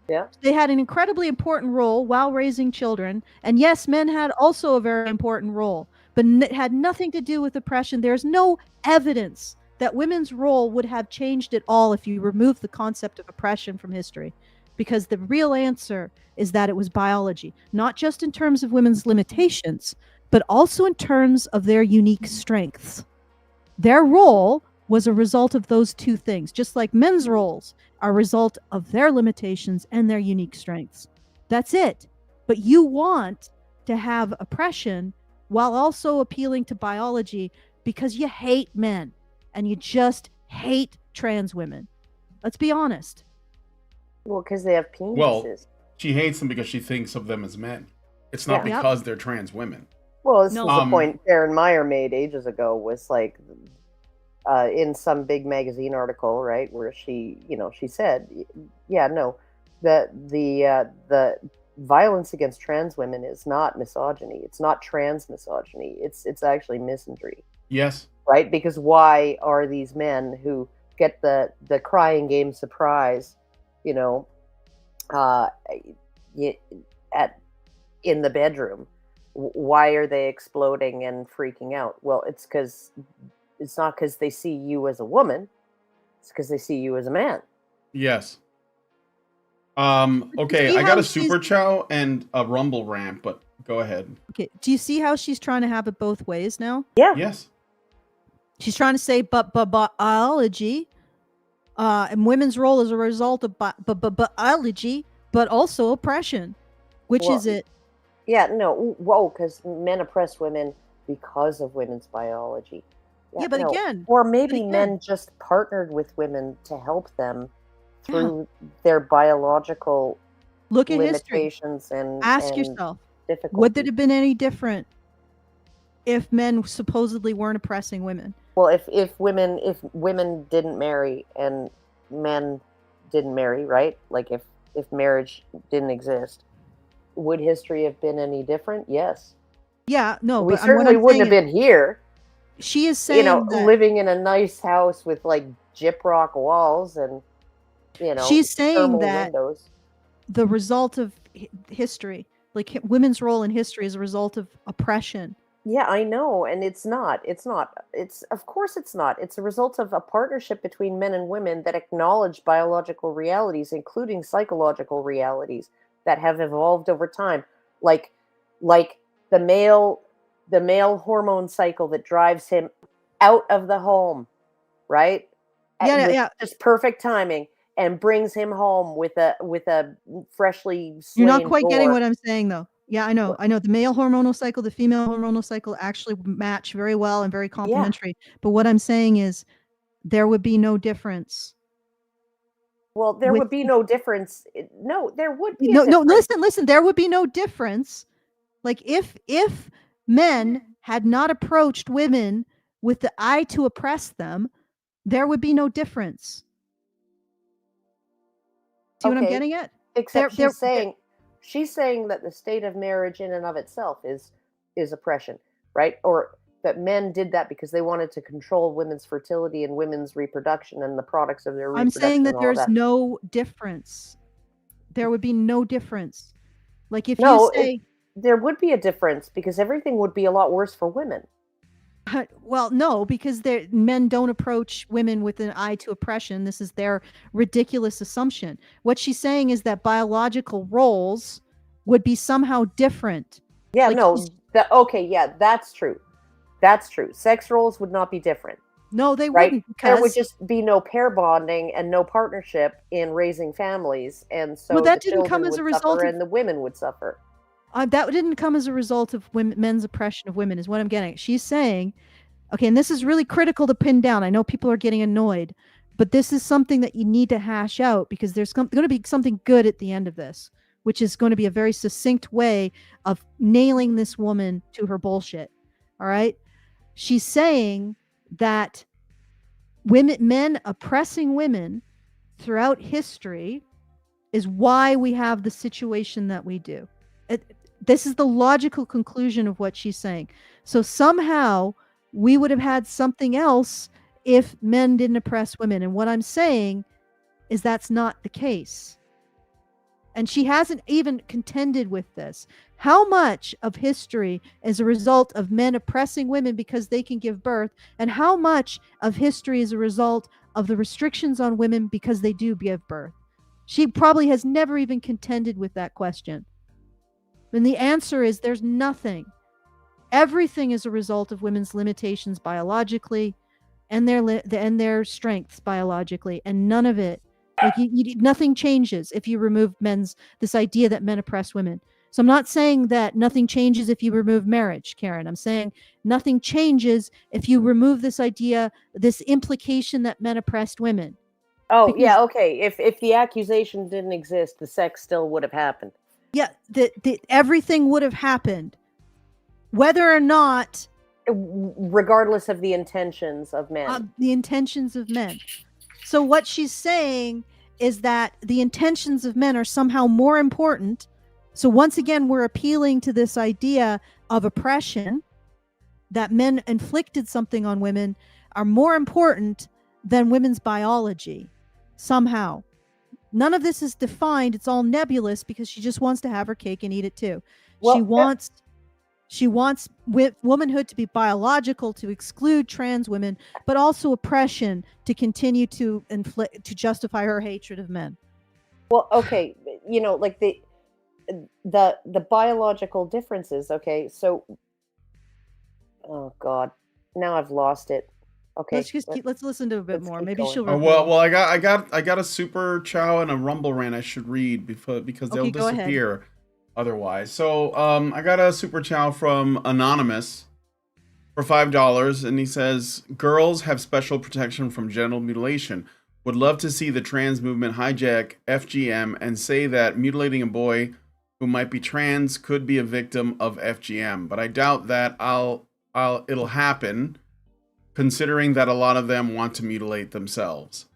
Yeah. They had an incredibly important role while raising children. And yes, men had also a very important role. but it had nothing to do with oppression. There's no evidence that women's role would have changed at all if you remove the concept of oppression from history, because the real answer is that it was biology, not just in terms of women's limitations, but also in terms of their unique strengths. Their role was a result of those two things, just like men's roles are a result of their limitations and their unique strengths. That's it. But you want to have oppression while also appealing to biology because you hate men and you just hate trans women. Let's be honest. Well, because they have penises. Well, she hates them because she thinks of them as men. It's not Yeah. because they're trans women. Well, this No. was the point Karen Meyer made ages ago, was like in some big magazine article, right, where she said, yeah, no, that the violence against trans women is not misogyny. It's not trans misogyny. It's actually misandry. Yes. Right? Because why are these men who get the crying game surprise, in the bedroom, why are they exploding and freaking out? Well, it's not because they see you as a woman. It's because they see you as a man. Yes. Okay, See I got how a super chow and a rumble rant, but go ahead. Okay, do you see how she's trying to have it both ways now? Yeah. Yes. She's trying to say, but biology, and women's role is a result of biology, but also oppression. Which is it? Yeah, no, whoa, because men oppress women because of women's biology. Yeah, but again, or maybe men just partnered with women to help them through their biological look at history. limitations and ask yourself, difficulties. would it have been any different if men supposedly weren't oppressing women? Well, if women didn't marry and men didn't marry, right? Like if marriage didn't exist, would history have been any different? Yes. Yeah, no, We but certainly wouldn't have been here. She is saying that living in a nice house with like gyprock walls and she's saying thermal that windows. the result of history, like women's role in history, is a result of oppression. Yeah, I know, and it's not. Of course it's not. It's a result of a partnership between men and women that acknowledge biological realities, including psychological realities that have evolved over time, like the male hormone cycle that drives him out of the home, right? Yeah. Just perfect timing, and brings him home with a freshly slain You're not quite getting boar. what I'm saying, though. Yeah, I know. The male hormonal cycle, the female hormonal cycle actually match very well and very complementary. But what I'm saying is there would be no difference. Well, there would be no difference. No, there would be. No, listen. There would be no difference. Like if men had not approached women with the eye to oppress them, there would be no difference. See what I'm getting at? Except she's saying that the state of marriage in and of itself is oppression, right? Or that men did that because they wanted to control women's fertility and women's reproduction and the products of their reproduction. I'm saying that there's that. no difference. There would be no difference. Like if you say there would be a difference, because everything would be a lot worse for women. Well, no, because men don't approach women with an eye to oppression. This is their ridiculous assumption. What she's saying is that biological roles would be somehow different. Yeah, that's true. That's true. Sex roles would not be different. No, they right? wouldn't. There would just be no pair bonding and no partnership in raising families, and so that didn't come as a result and the women would suffer. That didn't come as a result of men's oppression of women, is what I'm getting at. She's saying, okay, and this is really critical to pin down. I know people are getting annoyed, but this is something that you need to hash out, because there's going to be something good at the end of this, which is going to be a very succinct way of nailing this woman to her bullshit. All right? She's saying that men oppressing women throughout history is why we have the situation that we do. This is the logical conclusion of what she's saying. So somehow we would have had something else if men didn't oppress women. And what I'm saying is that's not the case. and she hasn't even contended with this. How much of history is a result of men oppressing women because they can give birth, and how much of history is a result of the restrictions on women because they do give birth? She probably has never even contended with that question. And the answer is there's nothing. Everything is a result of women's limitations biologically and their strengths biologically, and none of it, like nothing changes if you remove this idea that men oppress women. So I'm not saying that nothing changes if you remove marriage, Karen. I'm saying nothing changes if you remove this idea, this implication that men oppressed women. Oh, yeah, okay. If the accusation didn't exist, the sex still would have happened. Yeah, everything would have happened, whether or not, regardless of the intentions of men. The intentions of men. So what she's saying is that the intentions of men are somehow more important. So once again, we're appealing to this idea of oppression, that men inflicted something on women are more important than women's biology somehow. None of this is defined. It's all nebulous because she just wants to have her cake and eat it too. Well, she wants womanhood to be biological, to exclude trans women, but also oppression to continue to justify her hatred of men. Well, okay, like the biological differences. Okay, so, oh God, now I've lost it. Okay, let's listen to a bit more. Maybe going. she'll. Well, I got a super chow and a rumble rant I should read because they'll disappear otherwise. So I got a super chow from Anonymous for $5, and he says, girls have special protection from genital mutilation. Would love to see the trans movement hijack FGM and say that mutilating a boy who might be trans could be a victim of FGM, but I doubt that it'll happen, considering that a lot of them want to mutilate themselves.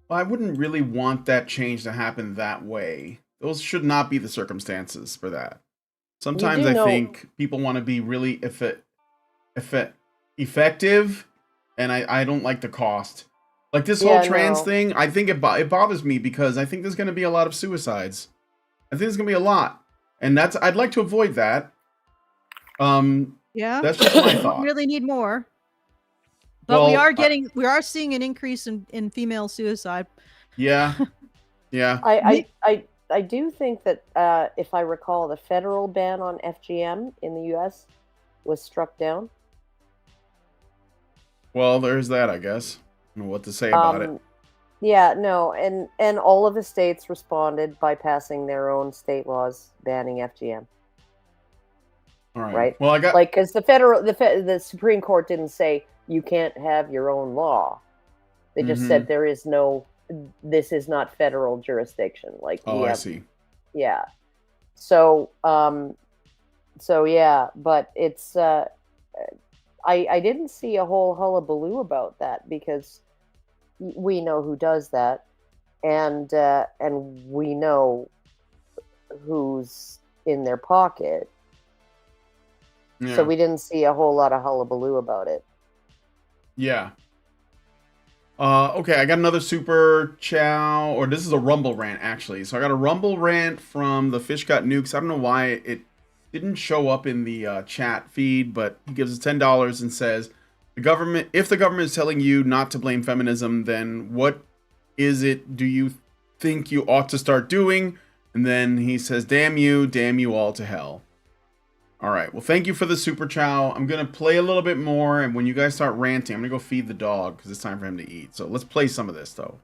Well, I wouldn't really want that change to happen that way. Those should not be the circumstances for that. Sometimes I think people want to be really effective, and I don't like the cost. Like this whole trans thing, I think it bothers me because I think there's going to be a lot of suicides. I think there's going to be a lot. And I'd like to avoid that. Yeah. That's just my thought. We really need more. But we are seeing an increase in female suicide. Yeah. Yeah. I do think that if I recall, the federal ban on FGM in the US was struck down. Well, there's that, I guess. I don't know what to say about it. Yeah, no, and all of the states responded by passing their own state laws banning FGM. All right. Right? Well, because the Supreme Court didn't say you can't have your own law. They just said this is not federal jurisdiction. Like I see. Yeah. So yeah, but it's I didn't see a whole hullabaloo about that because we know who does that, and we know who's in their pocket. Yeah. So we didn't see a whole lot of hullabaloo about it. Yeah. Okay, I got another super chow, or this is a rumble rant actually. So I got a rumble rant from the Fish Got Nukes. I don't know why it didn't show up in the chat feed, but he gives us $10 and says, if the government is telling you not to blame feminism, then what is it do you think you ought to start doing? And then he says, damn you all to hell. All right, well, thank you for the super chow. I'm going to play a little bit more, and when you guys start ranting, I'm going to go feed the dog because it's time for him to eat. So let's play some of this, though.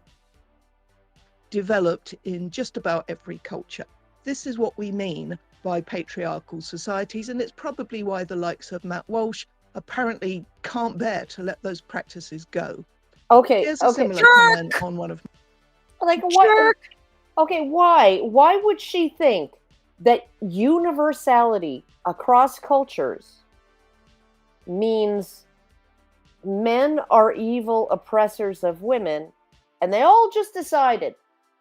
Developed in just about every culture. This is what we mean by patriarchal societies, and it's probably why the likes of Matt Walsh apparently can't bear to let those practices go. Okay, Here's a similar comment on one of what? Okay, why would she think that universality across cultures means men are evil oppressors of women, and they all just decided,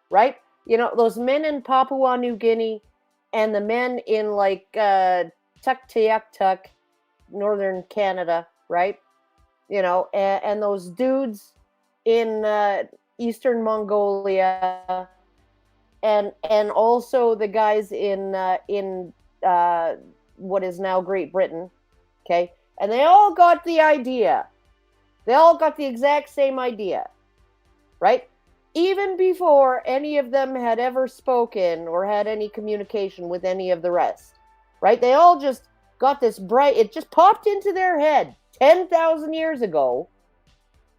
right? You know, those men in Papua New Guinea and the men in like Tuktoyaktuk, northern Canada, right? You know, and those dudes in Eastern Mongolia and also the guys in what is now Great Britain, okay, and they all got the idea. They all got the exact same idea, right? Even before any of them had ever spoken or had any communication with any of the rest, right? They all just got this bright, it just popped into their head 10,000 years ago.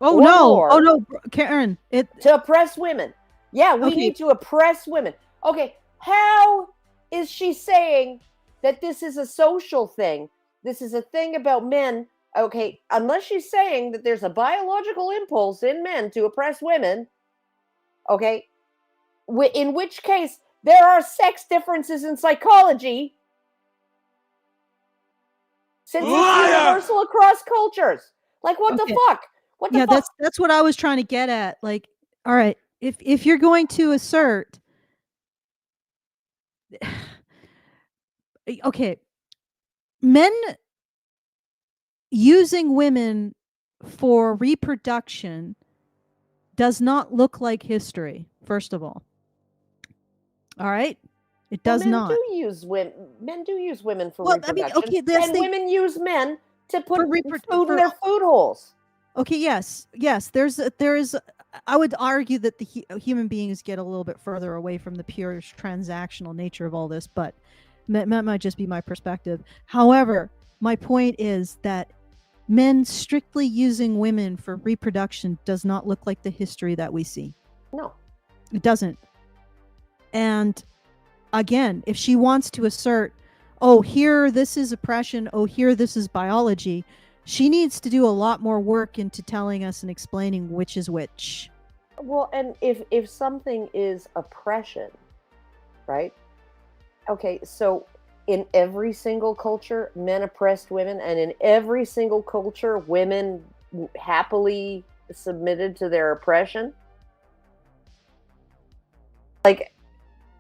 Oh or no! more Oh no, Karen! to oppress women. Yeah, we Okay. need to oppress women. Okay, how is she saying that this is a social thing? This is a thing about men. Okay, unless she's saying that there's a biological impulse in men to oppress women. Okay, in which case there are sex differences in psychology, since it's universal across cultures. Like, what Okay. the fuck? What the Yeah, fuck? that's what I was trying to get at. Like, all right, if you're going to assert, okay, men using women for reproduction does not look like history. First of all right, it does men not. do use women. Men do use women for Well, I mean, reproduction, okay, that's and the women use men to put for food in their food holes. Okay, yes. There is. I would argue that the human beings get a little bit further away from the pure transactional nature of all this, but that might just be my perspective. However, my point is that men strictly using women for reproduction does not look like the history that we see. No, it doesn't. And again, if she wants to assert, oh, here this is oppression, oh, here this is biology, she needs to do a lot more work into telling us and explaining which is which. Well, and if something is oppression, right? Okay, so in every single culture, men oppressed women, and in every single culture, women happily submitted to their oppression. Like,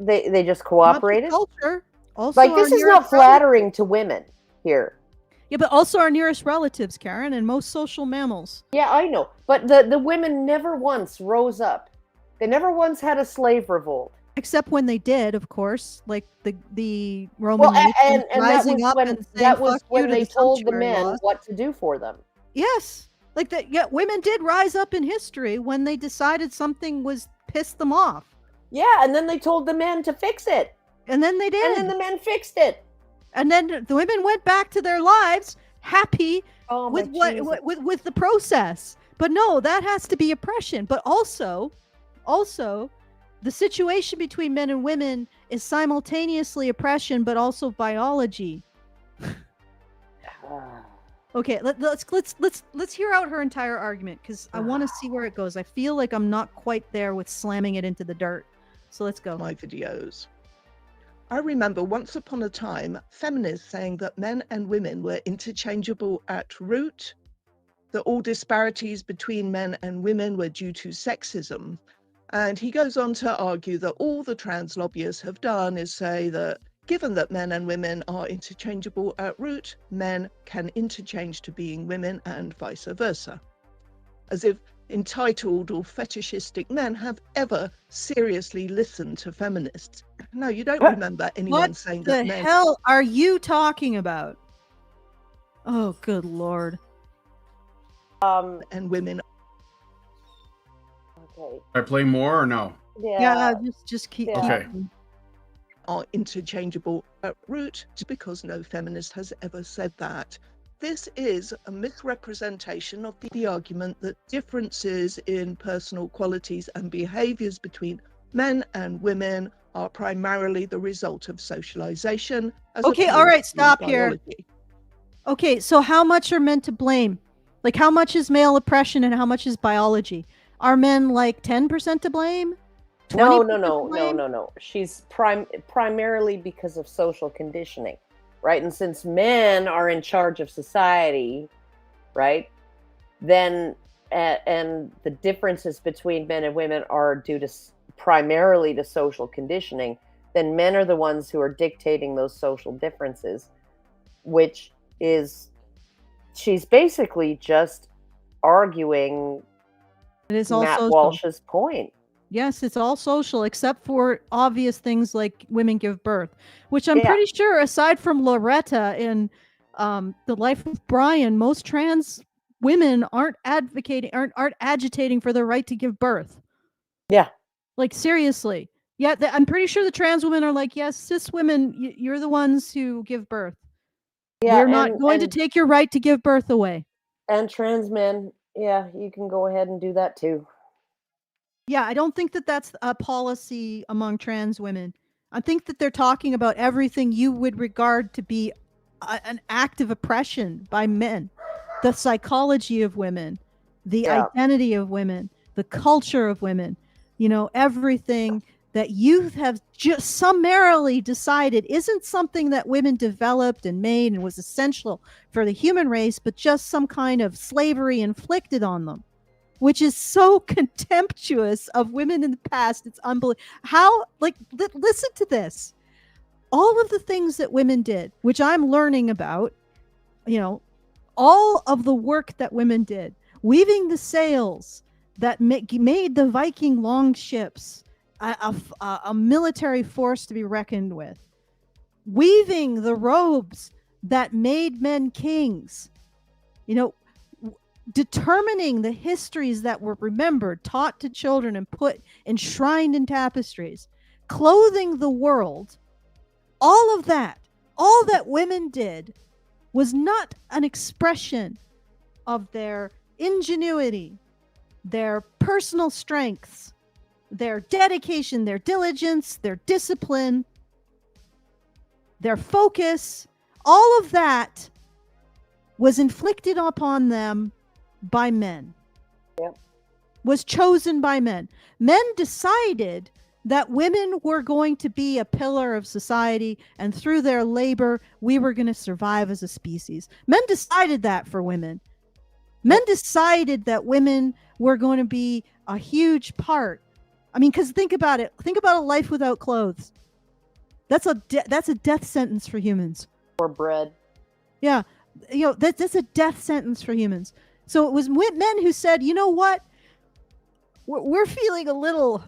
they just cooperated. Culture. Also, like, this is not flattering to women here. Yeah, but also our nearest relatives, Karen, and most social mammals. Yeah, I know. But the women never once rose up. They never once had a slave revolt. Except when they did, of course, like the Roman and rising up and saying, that was when they told the men laws. what to do for them. Yes. Like that. Yeah, women did rise up in history when they decided something was pissed them off. Yeah, and then they told the men to fix it. And then they did. And then the men fixed it. And then the women went back to their lives happy with with the process. But no, that has to be oppression. But also, the situation between men and women is simultaneously oppression, but also biology. Okay, let's hear out her entire argument, because I want to see where it goes. I feel like I'm not quite there with slamming it into the dirt. So let's go. My videos. I remember once upon a time, feminists saying that men and women were interchangeable at root, that all disparities between men and women were due to sexism. And he goes on to argue that all the trans lobbyists have done is say that given that men and women are interchangeable at root, men can interchange to being women and vice versa. As if entitled or fetishistic men have ever seriously listened to feminists. No, you don't remember anyone saying that men... What the hell are you talking about? Oh, good Lord. And women... Okay. I play more or no? Yeah, just keep... Okay. Are interchangeable at root, because no feminist has ever said that. This is a misrepresentation of the argument that differences in personal qualities and behaviors between men and women are primarily the result of socialization. Okay, all right, stop here. Okay, so how much are men to blame? Like, how much is male oppression and how much is biology? Are men like 10% to blame? No. She's primarily because of social conditioning, right? And since men are in charge of society, right, then and the differences between men and women are due to primarily to social conditioning, then men are the ones who are dictating those social differences, which is, she's basically just arguing it is all Matt social. Walsh's point. Yes, it's all social except for obvious things like women give birth, which I'm Yeah. pretty sure, aside from Loretta in The Life of Brian, most trans women aren't agitating for the right to give birth. Yeah. Like, seriously. Yeah, I'm pretty sure the trans women are like, yes, cis women, you're the ones who give birth. Yeah, We're not going to take your right to give birth away. And trans men, yeah, you can go ahead and do that too. Yeah, I don't think that that's a policy among trans women. I think that they're talking about everything you would regard to be an act of oppression by men. The psychology of women, the identity of women, the culture of women, you know, everything that you have just summarily decided isn't something that women developed and made and was essential for the human race, but just some kind of slavery inflicted on them, which is so contemptuous of women in the past. It's unbelievable. How, like, listen to this. All of the things that women did, which I'm learning about, you know, all of the work that women did, weaving the sails that made the Viking longships a military force to be reckoned with, weaving the robes that made men kings, you know, determining the histories that were remembered, taught to children, and put enshrined in tapestries, clothing the world, all of that, all that women did was not an expression of their ingenuity, their personal strengths, their dedication, their diligence, their discipline, their focus. All of that was inflicted upon them by men. Yep. Was chosen by men. Men decided that women were going to be a pillar of society, and through their labor, we were going to survive as a species. Men decided that for women. Men decided that women were going to be a huge part. I mean, because think about it. Think about a life without clothes. That's a death sentence for humans. Or bread. Yeah. You know, that's a death sentence for humans. So it was men who said, you know what? We're feeling a little,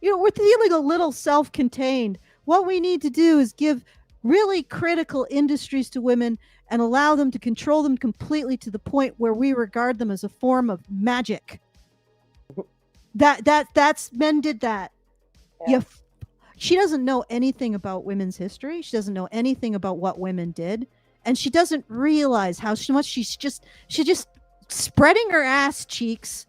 we're feeling a little self-contained. What we need to do is give really critical industries to women and allow them to control them completely to the point where we regard them as a form of magic. That's men did that. Yeah. She doesn't know anything about women's history. She doesn't know anything about what women did. And she doesn't realize how much she's just spreading her ass cheeks,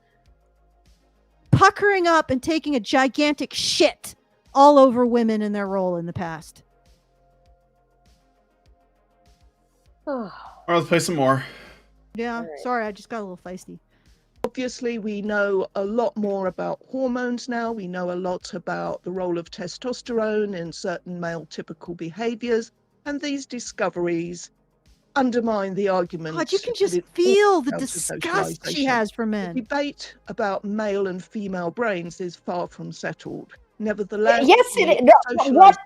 puckering up and taking a gigantic shit all over women and their role in the past. All right, let's play some more. Yeah, All right. sorry, I just got a little feisty. Obviously, we know a lot more about hormones now. We know a lot about the role of testosterone in certain male typical behaviors. And these discoveries undermine the argument. God, you can that just it's feel the down to disgust she socialisation. has for The men. debate about male and female brains is far from settled. Nevertheless, Yes, it is. socialised- What?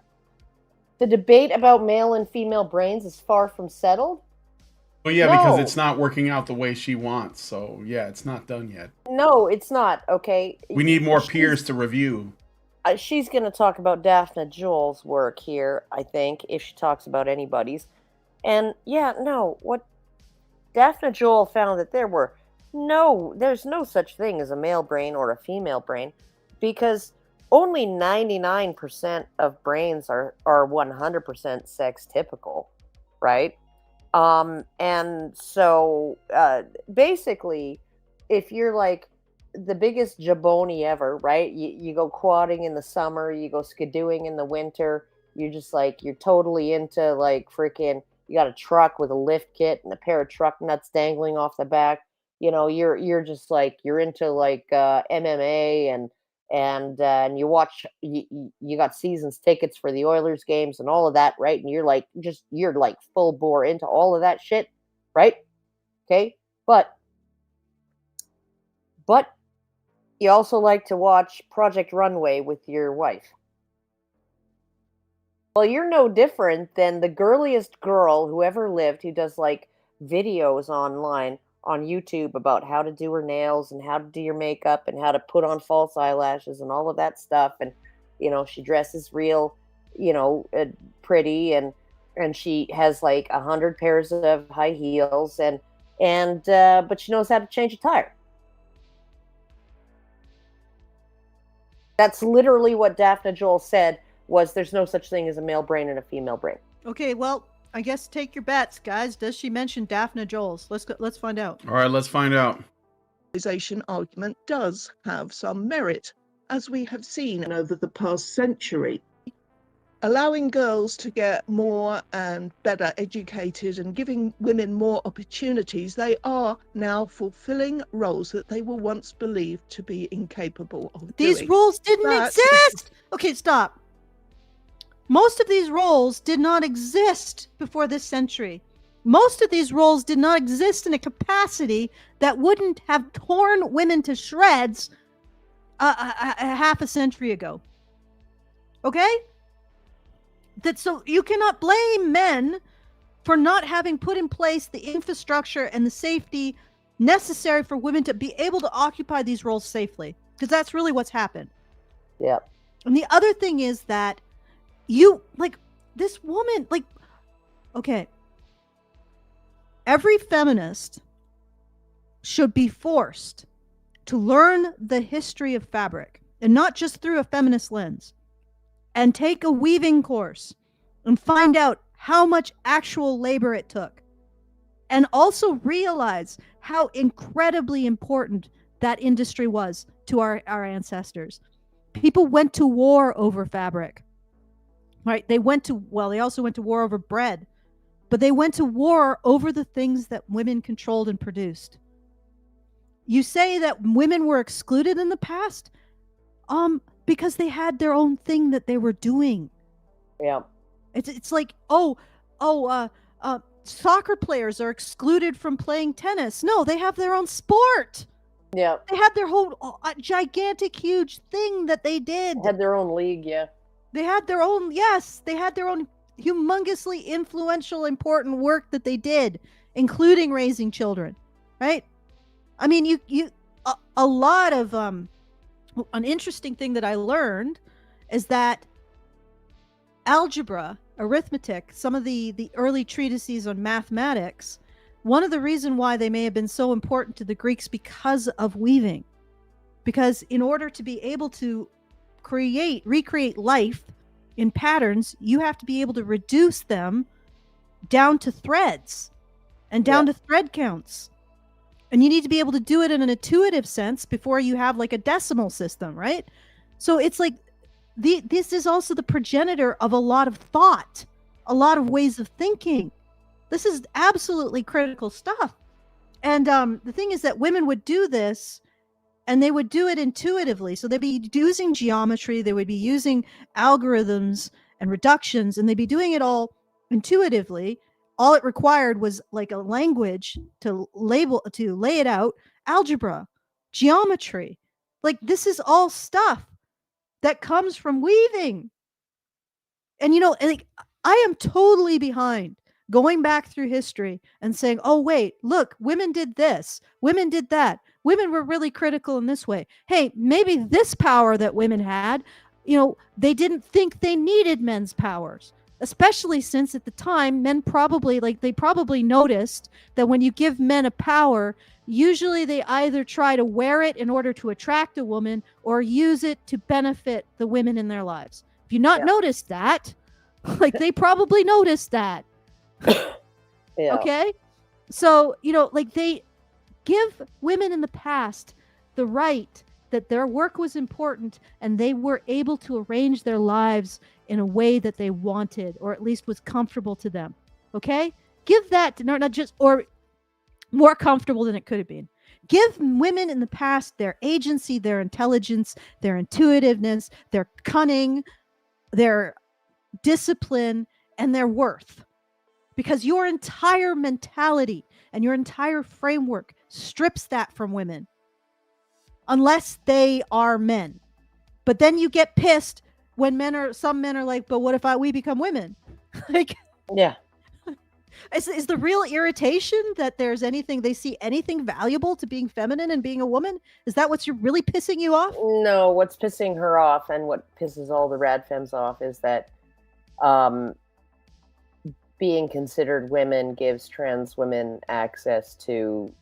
The debate about male and female brains is far from settled? Well, yeah, because No. it's not working out the way she wants. So, yeah, it's not done yet. No, it's not. Okay. We need more She's- peers to review. She's going to talk about Daphne Joel's work here, I think, if she talks about anybody's. And yeah, no, what Daphne Joel found that there's no such thing as a male brain or a female brain, because only 99% of brains are 100% sex typical, right? And so basically, if you're like the biggest jaboni ever, right? You go quadding in the summer, you go skidooing in the winter, you're totally into like freaking, you got a truck with a lift kit and a pair of truck nuts dangling off the back. You know, you're just like, you're into like MMA and you watch, you got seasons tickets for the Oilers games and all of that, right? And you're like full bore into all of that shit, right? Okay, but you also like to watch Project Runway with your wife. Well, you're no different than the girliest girl who ever lived, who does like videos online on YouTube about how to do her nails and how to do your makeup and how to put on false eyelashes and all of that stuff. And, you know, she dresses real, you know, pretty, and she has like 100 pairs of high heels, but she knows how to change a tire. That's literally what Daphne Joel said, was there's no such thing as a male brain and a female brain. Okay, well, I guess take your bets, guys. Does she mention Daphne Joel's? Let's find out. All right, let's find out. Argument does have some merit, as we have seen over the past century. Allowing girls to get more and better educated and giving women more opportunities, they are now fulfilling roles that they were once believed to be incapable of These doing. roles didn't exist. Okay, stop. Most of these roles did not exist before this century. Most of these roles did not exist in a capacity that wouldn't have torn women to shreds a half a century ago. Okay? So you cannot blame men for not having put in place the infrastructure and the safety necessary for women to be able to occupy these roles safely, because that's really what's happened. Yep. And the other thing is that you, like, this woman, like, okay, every feminist should be forced to learn the history of fabric, and not just through a feminist lens, and take a weaving course and find out how much actual labor it took. And also realize how incredibly important that industry was to our ancestors. People went to war over fabric, right? They also went to war over bread, but they went to war over the things that women controlled and produced. You say that women were excluded in the past? Because they had their own thing that they were doing. Yeah. It's like, soccer players are excluded from playing tennis. No, they have their own sport. Yeah. They had their whole gigantic, huge thing that they did. Had their own league, yeah. They had their own, yes, they had their own humongously influential, important work that they did, including raising children, right? I mean, a lot of, an interesting thing that I learned is that algebra, arithmetic, some of the early treatises on mathematics, one of the reasons why they may have been so important to the Greeks because of weaving. Because in order to be able to recreate life in patterns, you have to be able to reduce them down to threads and down to thread counts. And you need to be able to do it in an intuitive sense before you have like a decimal system, right? So it's like this is also the progenitor of a lot of thought, a lot of ways of thinking. This is absolutely critical stuff. And the thing is that women would do this, and they would do it intuitively. So they'd be using geometry, they would be using algorithms and reductions, and they'd be doing it all intuitively. All it required was like a language to lay it out, algebra, geometry. Like, this is all stuff that comes from weaving. And, you know, like, I am totally behind going back through history and saying, oh, wait, look, women did this, women did that. Women were really critical in this way. Hey, maybe this power that women had, you know, they didn't think they needed men's powers. Especially since at the time, men probably noticed that when you give men a power, usually they either try to wear it in order to attract a woman or use it to benefit the women in their lives. If you not noticed that, like, they probably noticed that. Yeah. Okay? So, you know, like, they give women in the past the right that their work was important and they were able to arrange their lives in a way that they wanted, or at least was comfortable to them. Okay? Give that, not just, or more comfortable than it could have been. Give women in the past their agency, their intelligence, their intuitiveness, their cunning, their discipline, and their worth. Because your entire mentality and your entire framework strips that from women. Unless they are men. But then you get pissed when some men are like, but what if we become women? Like, yeah. Is the real irritation that there's anything, they see anything valuable to being feminine and being a woman? Is that what's really pissing you off? No, what's pissing her off and what pisses all the rad femmes off is that being considered women gives trans women access to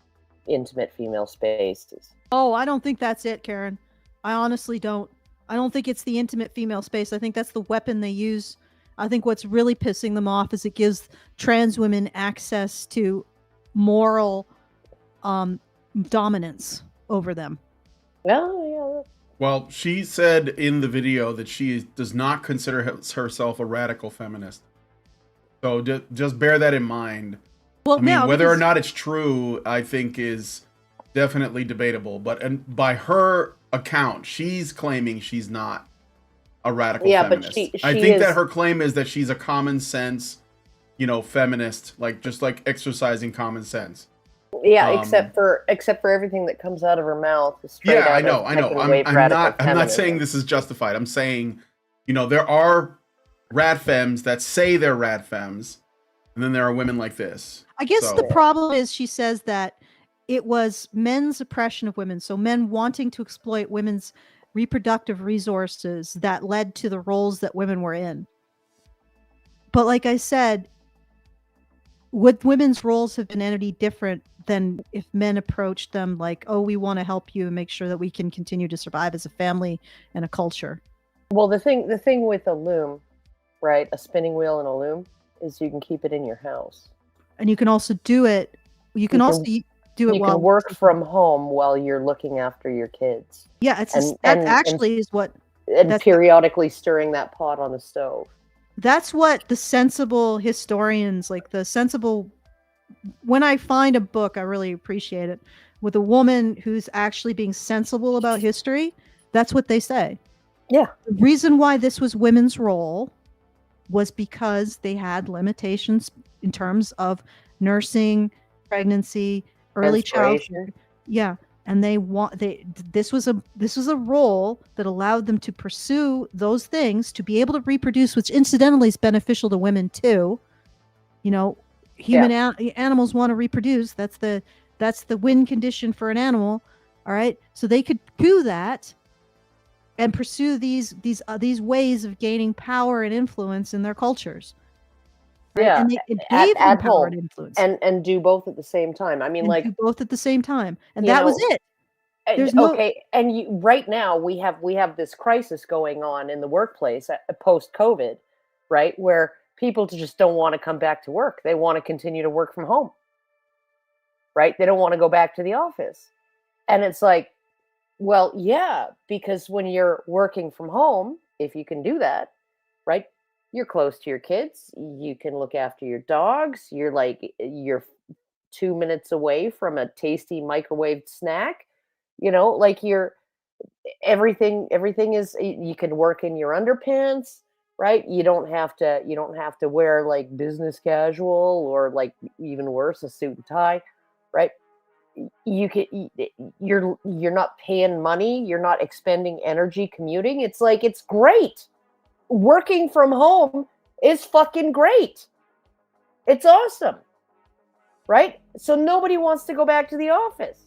intimate female spaces. Oh, I don't think that's it, Karen. I honestly don't. I don't think it's the intimate female space. I think that's the weapon they use. I think what's really pissing them off is it gives trans women access to moral dominance over them. Oh, yeah. Well, she said in the video that she does not consider herself a radical feminist. So just bear that in mind. Well, I mean, now, whether or not it's true, I think is definitely debatable. But by her account, she's claiming she's not a radical feminist. But she I think is... that her claim is that she's a common sense, feminist, just like exercising common sense. Yeah, except for everything that comes out of her mouth. Yeah, I know. I'm not saying this is justified. I'm saying, there are rad femmes that say they're rad femmes, and then there are women like this. I guess the problem is she says that it was men's oppression of women, so men wanting to exploit women's reproductive resources that led to the roles that women were in. But like I said, would women's roles have been any different than if men approached them like, oh, we want to help you and make sure that we can continue to survive as a family and a culture? Well, the thing with a loom, right, a spinning wheel and a loom, is you can keep it in your house. And you can also do it. You can also do it you while can work from home while you're looking after your kids. Yeah, is what. And periodically stirring that pot on the stove. That's what the sensible historians, when I find a book, I really appreciate it, with a woman who's actually being sensible about history, that's what they say. Yeah. The reason why this was women's role was because they had limitations in terms of nursing, pregnancy, early childhood. Yeah. And this was a role that allowed them to pursue those things, to be able to reproduce, which incidentally is beneficial to women too. Animals want to reproduce. That's the win condition for an animal. All right. So they could do that and pursue these ways of gaining power and influence in their cultures. Right? Yeah, and it gave them power and influence, and do both at the same time. I mean, do both at the same time, and that was it. And right now we have this crisis going on in the workplace post COVID, right, where people just don't want to come back to work. They want to continue to work from home, right? They don't want to go back to the office, and it's like, well, yeah, because when you're working from home, if you can do that, right? You're close to your kids. You can look after your dogs. You're 2 minutes away from a tasty microwaved snack. Everything is, you can work in your underpants, right? You don't have to wear like business casual or like even worse, a suit and tie, right? You're not paying money. You're not expending energy commuting. It's great. Working from home is fucking great. It's awesome. Right? So nobody wants to go back to the office.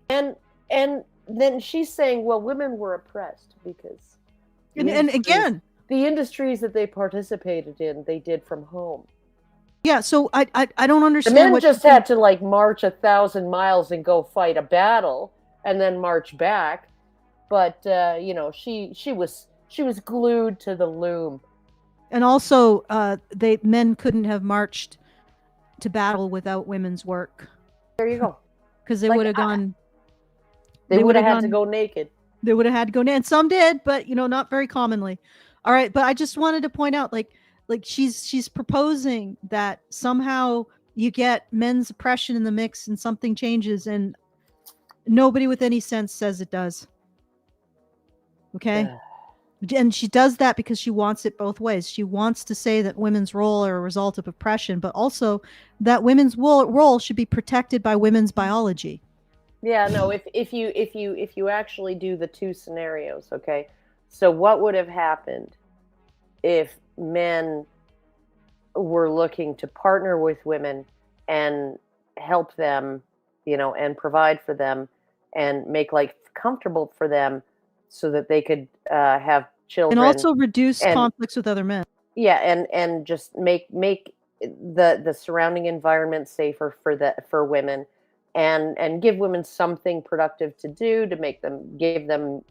And then she's saying, well, women were oppressed because and again, the industries that they participated in, they did from home. Yeah, so I don't understand. The men just had to like march 1,000 miles and go fight a battle and then march back. But she was glued to the loom. And also, men couldn't have marched to battle without women's work. There you go. Because they would have gone. They would have had to go naked. They would have had to go naked. And some did, but not very commonly. All right, but I just wanted to point out, like she's proposing that somehow you get men's oppression in the mix and something changes, and nobody with any sense says it does. Okay. And she does that because she wants it both ways. She wants to say that women's role are a result of oppression, but also that women's role should be protected by women's biology. Yeah, no, if you actually do the two scenarios, okay? So what would have happened if men we're looking to partner with women and help them, and provide for them and make life comfortable for them so that they could have children. And also reduce and conflicts with other men. yeah, and just make the surrounding environment safer for women, and give women something productive to do to give them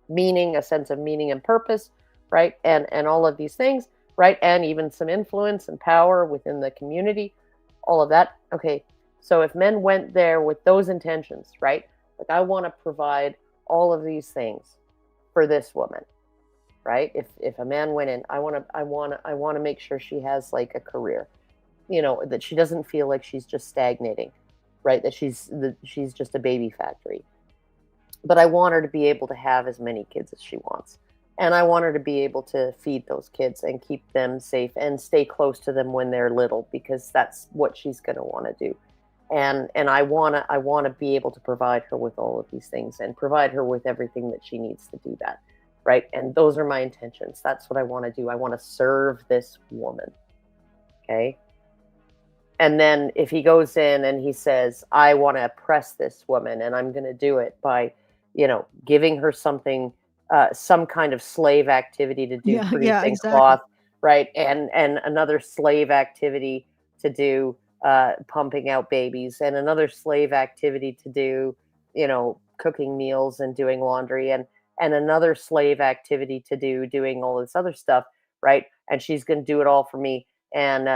meaning, a sense of meaning and purpose, right? And all of these things, right? And even some influence and power within the community, all of that. Okay, so if men went there with those intentions, right? Like, I want to provide all of these things for this woman, right? If a man went in, I want to make sure she has like a career, that she doesn't feel like she's just stagnating, right? That she's just a baby factory. But I want her to be able to have as many kids as she wants. And I want her to be able to feed those kids and keep them safe and stay close to them when they're little, because that's what she's going to want to do. And I want to be able to provide her with all of these things and provide her with everything that she needs to do that. Right. And those are my intentions. That's what I want to do. I want to serve this woman. Okay. And then if he goes in and he says, I want to oppress this woman, and I'm going to do it by, giving her something, some kind of slave activity to do, producing cloth, right? And another slave activity to do, pumping out babies, and another slave activity to do, cooking meals and doing laundry, and another slave activity to do doing all this other stuff, right? And she's going to do it all for me. And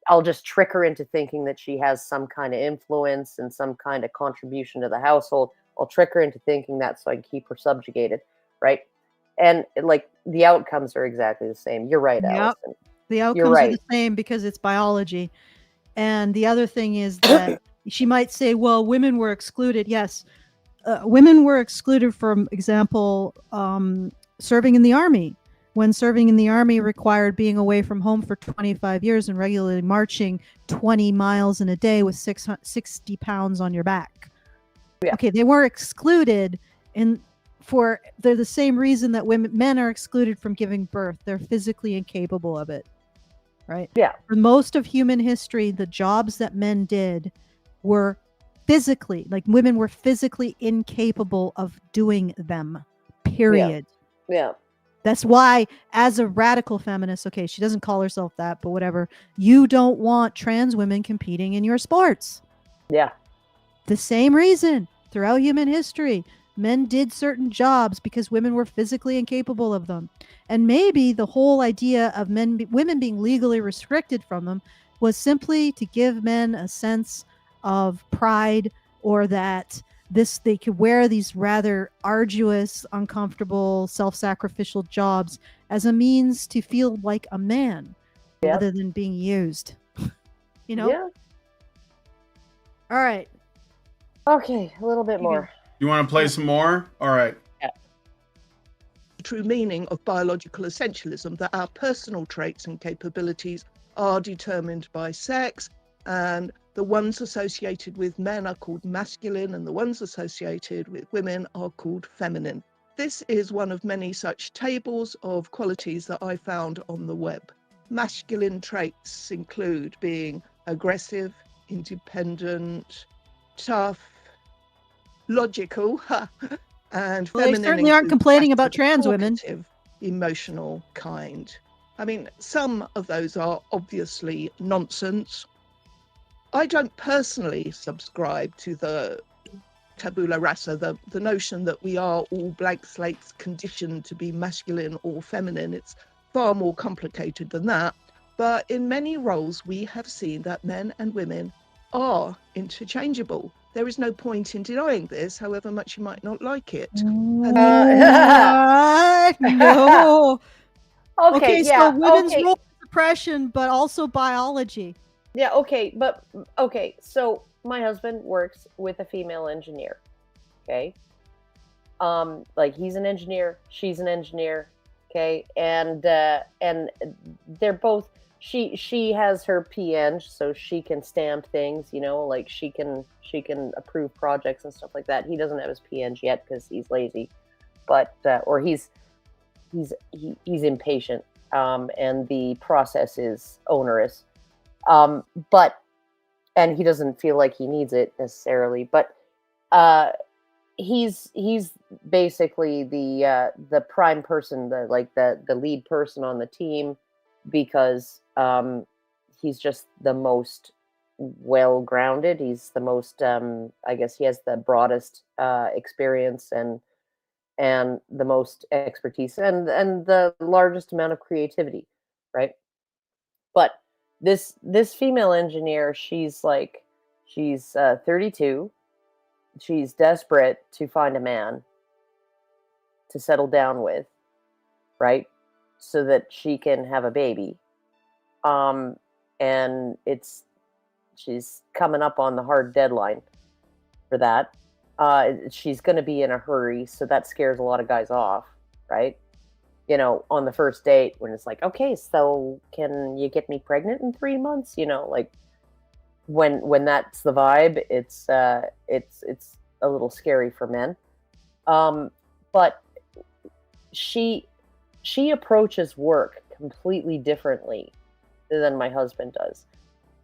I'll just trick her into thinking that she has some kind of influence and some kind of contribution to the household. I'll trick her into thinking that so I can keep her subjugated, right? And like, the outcomes are exactly the same. You're right, Allison. The outcomes are the same because it's biology. And the other thing is that she might say, well, women were excluded. Yes. Women were excluded, from example, serving in the army. When serving in the army required being away from home for 25 years and regularly marching 20 miles in a day with 60 pounds on your back. Yeah. Okay, they were excluded they're the same reason that men are excluded from giving birth. They're physically incapable of it. Right? Yeah. For most of human history, the jobs that men did were physically, like, women were physically incapable of doing them, period. Yeah. That's why, as a radical feminist, okay, she doesn't call herself that, but whatever, you don't want trans women competing in your sports. Yeah. The same reason throughout human history, men did certain jobs because women were physically incapable of them. And maybe the whole idea of women being legally restricted from them was simply to give men a sense of pride, or that they could wear these rather arduous, uncomfortable, self-sacrificial jobs as a means to feel like a man, rather than being used. Yeah. All right. Okay, a little bit more. You want to play some more? All right. Yeah. The true meaning of biological essentialism, that our personal traits and capabilities are determined by sex, and the ones associated with men are called masculine, and the ones associated with women are called feminine. This is one of many such tables of qualities that I found on the web. Masculine traits include being aggressive, independent, tough, logical, and feminine. They certainly aren't complaining about trans women. Emotional, kind. I mean, some of those are obviously nonsense. I don't personally subscribe to the tabula rasa, the notion that we are all blank slates conditioned to be masculine or feminine. It's far more complicated than that. But in many roles, we have seen that men and women are interchangeable. There is no point in denying this, however much you might not like it. No. Okay, so women's role is oppression, but also biology. Yeah, okay, so my husband works with a female engineer, okay? Like, he's an engineer, she's an engineer, okay? And they're both, she has her PN, so she can stamp things, like she can approve projects and stuff like that. He doesn't have his PN yet because he's lazy, but or he's impatient. and the process is onerous. And he doesn't feel like he needs it necessarily, but he's basically the prime person, the lead person on the team, because he's just the most well grounded. He's the most I guess he has the broadest experience and the most expertise and the largest amount of creativity, right? But this female engineer, she's 32. She's desperate to find a man to settle down with, right? So that she can have a baby. And she's coming up on the hard deadline for that. She's going to be in a hurry, so that scares a lot of guys off, right? You know, on the first date, when it's like, okay, so can you get me pregnant in 3 months? You know, like when that's the vibe, it's a little scary for men. But she approaches work completely differently than my husband does.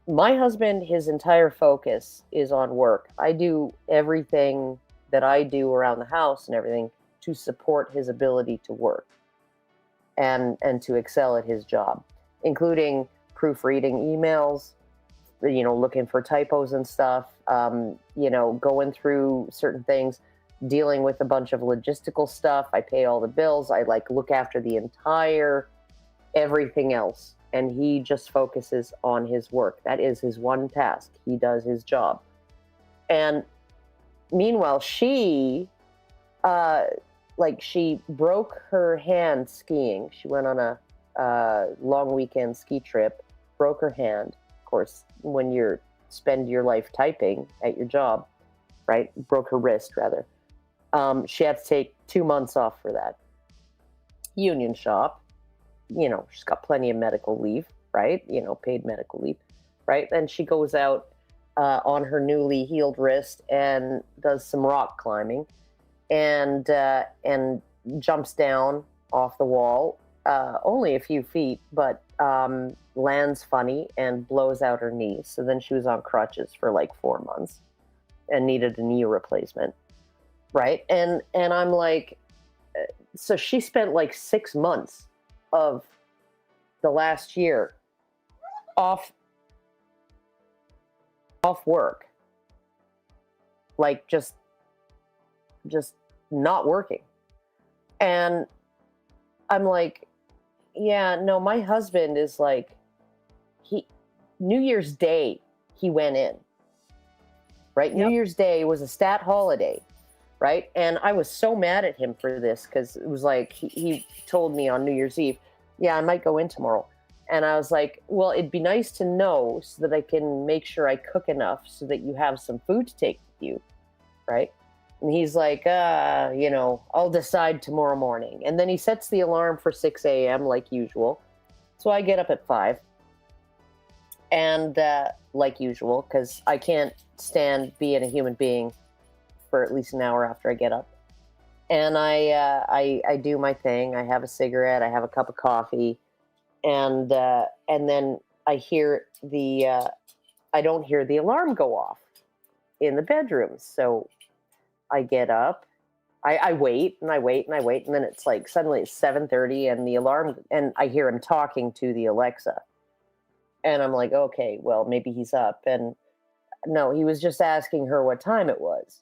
My husband, his entire focus is on work. I do everything that I do around the house and everything to support his ability to work and to excel at his job, including proofreading emails, you know, looking for typos and stuff, you know, going through certain things, dealing with a bunch of logistical stuff. I pay all the bills. I look after the entire everything else. And he just focuses on his work. That is his one task. He does his job. And meanwhile, she broke her hand skiing. She went on a long weekend ski trip, broke her hand. Of course, when you spend your life typing at your job, right? Broke her wrist, rather. She had to take 2 months off for that. Union shop. You know, she's got plenty of medical leave, right? You know, paid medical leave, right? And she goes out on her newly healed wrist and does some rock climbing and jumps down off the wall, only a few feet, but lands funny and blows out her knee. So then she was on crutches for 4 months and needed a knee replacement, right? And I'm like, so she spent 6 months of the last year off work, just not working. And I'm like, yeah, no, my husband is New Year's Day he went in, right? Yep. New Year's Day was a stat holiday, right? And I was so mad at him for this because it was he told me on New Year's Eve, yeah, I might go in tomorrow. And I was like, well, it'd be nice to know so that I can make sure I cook enough so that you have some food to take with you, right? And he's like, you know, I'll decide tomorrow morning. And then he sets the alarm for 6 a.m. like usual. So I get up at 5. And like usual, because I can't stand being a human being for at least an hour after I get up. And I do my thing. I have a cigarette. I have a cup of coffee. And then I don't hear the alarm go off in the bedroom. So I get up. I wait and I wait and I wait. And then it's suddenly it's 7:30 and the alarm, and I hear him talking to the Alexa. And I'm like, okay, well, maybe he's up. And no, he was just asking her what time it was.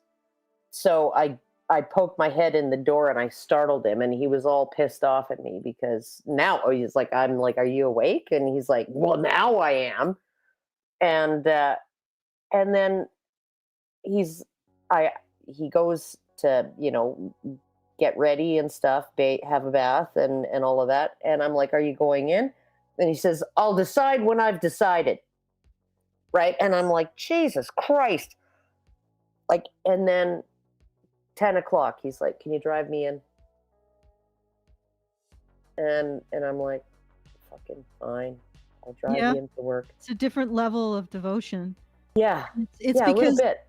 So I poked my head in the door and I startled him, and he was all pissed off at me because now he's like, I'm like, are you awake? And he's like, well, now I am. And then he goes to, you know, get ready and stuff, have a bath and all of that. And I'm like, are you going in? And he says, I'll decide when I've decided. Right. And I'm like, Jesus Christ. And then 10 o'clock, he's like, can you drive me in? And I'm like, fucking fine. I'll drive you into work. It's a different level of devotion. Yeah. It's because a little bit.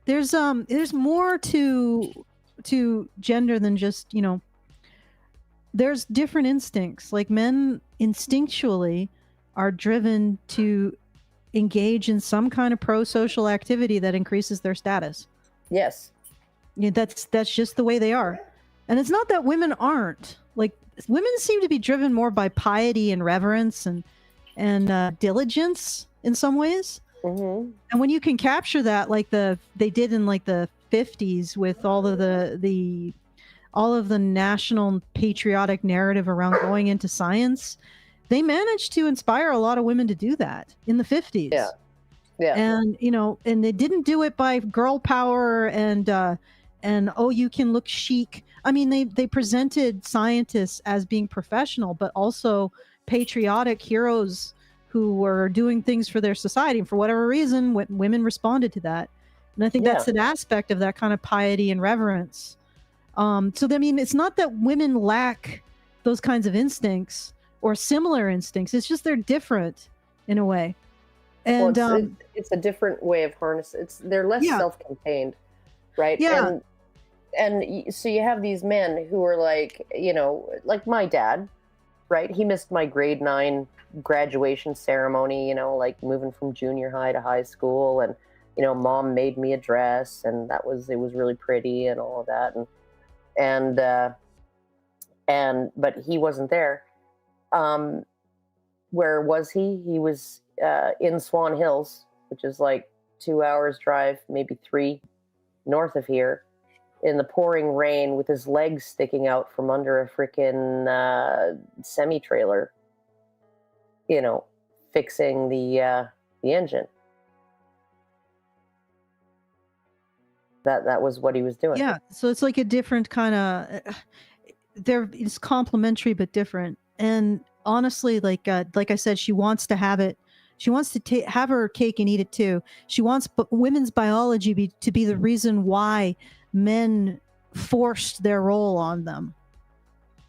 There's more to gender than just, you know, there's different instincts. Like men instinctually are driven to engage in some kind of pro-social activity that increases their status. Yes. Yeah, that's just the way they are. And it's not that women aren't. Like, women seem to be driven more by piety and reverence and diligence in some ways. Mm-hmm. And when you can capture that, like they did in like the 50s with all of the national patriotic narrative around going into science, they managed to inspire a lot of women to do that in the 50s. Yeah. Yeah. And, you know, and they didn't do it by girl power and oh, you can look chic. I mean, they presented scientists as being professional, but also patriotic heroes who were doing things for their society. And for whatever reason, women responded to that. And I think that's an aspect of that kind of piety and reverence. So, I mean, it's not that women lack those kinds of instincts or similar instincts. It's just they're different in a way. And it's a different way of harnessing. They're less self-contained, right? Yeah. And so you have these men who are like, you know, like my dad, right? He missed my grade 9 graduation ceremony, you know, like moving from junior high to high school, and you know, mom made me a dress, and it was really pretty and all of that, and but he wasn't there. Where was he? He was in Swan Hills, which is like 2 hours drive, maybe 3 north of here, in the pouring rain with his legs sticking out from under a freaking semi-trailer, you know, fixing the engine. That was what he was doing. Yeah, so it's like a different kind of. It's complementary but different. And honestly, like I said, she wants to have it. She wants to have her cake and eat it too. She wants women's biology to be the reason why men forced their role on them.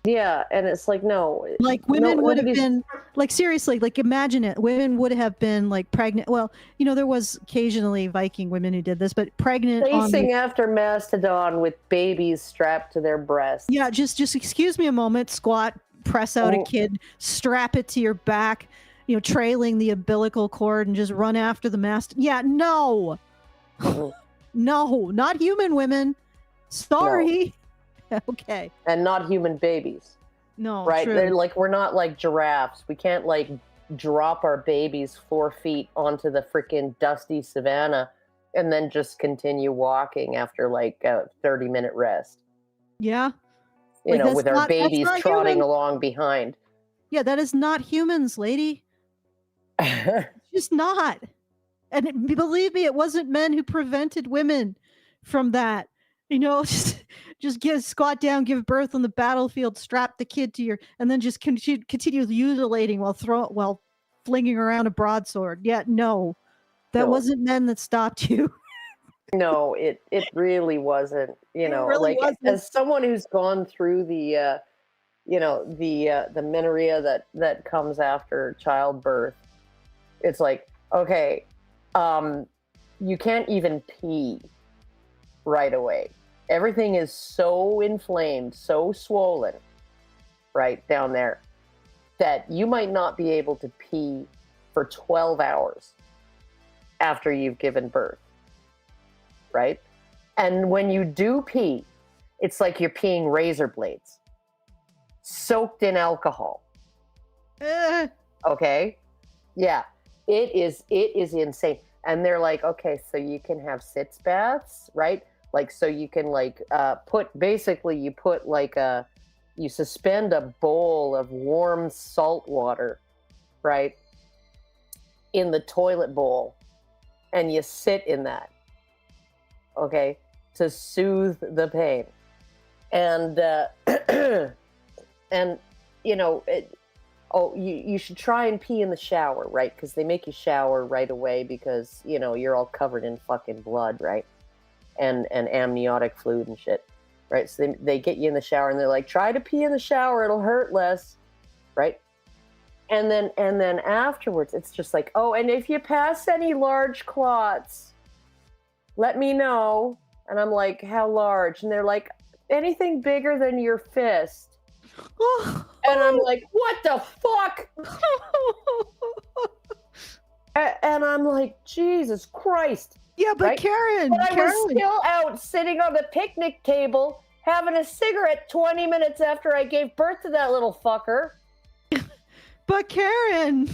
Yeah, and it's like, no. Like women would have been, like, seriously, like imagine it. Women would have been like pregnant. Well, you know, there was occasionally Viking women who did this, but pregnant. Chasing after mastodon with babies strapped to their breasts. Yeah, just excuse me a moment, squat, press out a kid, strap it to your back, you know, trailing the umbilical cord and just run after the mastodon. Yeah, no. No, not human women. Sorry. No. Okay. And not human babies. No, right? True. They're like, we're not like giraffes. We can't like drop our babies 4 feet onto the freaking dusty savannah and then just continue walking after like a 30-minute rest. Yeah. You know, with our babies trotting along behind. Yeah, that is not humans, lady. It's just not. And believe me, it wasn't men who prevented women from that. You know, just squat down, give birth on the battlefield, strap the kid to and then just continue mutilating while flinging around a broadsword. Yeah, no, that wasn't men that stopped you. No, it really wasn't. You know, really like wasn't. As someone who's gone through the, you know, the menorrhea that comes after childbirth, it's like, okay, you can't even pee right away. Everything is so inflamed, so swollen, right down there, that you might not be able to pee for 12 hours after you've given birth, right? And when you do pee, it's like you're peeing razor blades, soaked in alcohol. Okay? Yeah, it is insane. And they're like, okay, so you can have sitz baths, right? Like, so you can like you suspend a bowl of warm salt water, right, in the toilet bowl, and you sit in that, okay, to soothe the pain. And and you know, you should try and pee in the shower, right? Because they make you shower right away because, you know, you're all covered in fucking blood, right? And amniotic fluid and shit, right? So they get you in the shower and they're like, try to pee in the shower, it'll hurt less, right? And then afterwards, it's just like, oh, and if you pass any large clots, let me know. And I'm like, how large? And they're like, anything bigger than your fist. And I'm like, what the fuck? And I'm like, Jesus Christ. Yeah, but right? Karen, But I Karen. was still out sitting on the picnic table having a cigarette 20 minutes after I gave birth to that little fucker. But Karen.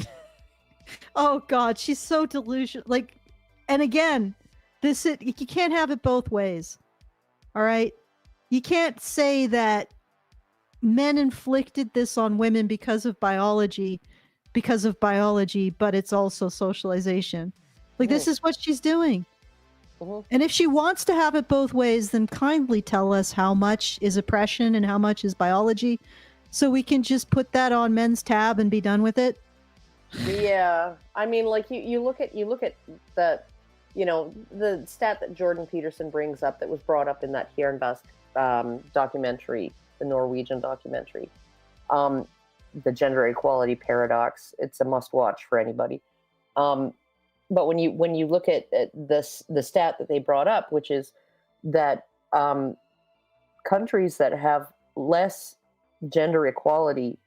Oh God, she's so delusional. Like, and again, you can't have it both ways. All right? You can't say that men inflicted this on women because of biology, but it's also socialization. Like, this is what she's doing. And if she wants to have it both ways, then kindly tell us how much is oppression and how much is biology, so we can just put that on men's tab and be done with it. Yeah, I mean, like you look at the, the stat that Jordan Peterson brings up that was brought up in that Hirnbast documentary, the Norwegian documentary, the gender equality paradox. It's a must-watch for anybody. But when you look at the stat that they brought up, which is that countries that have less gender equality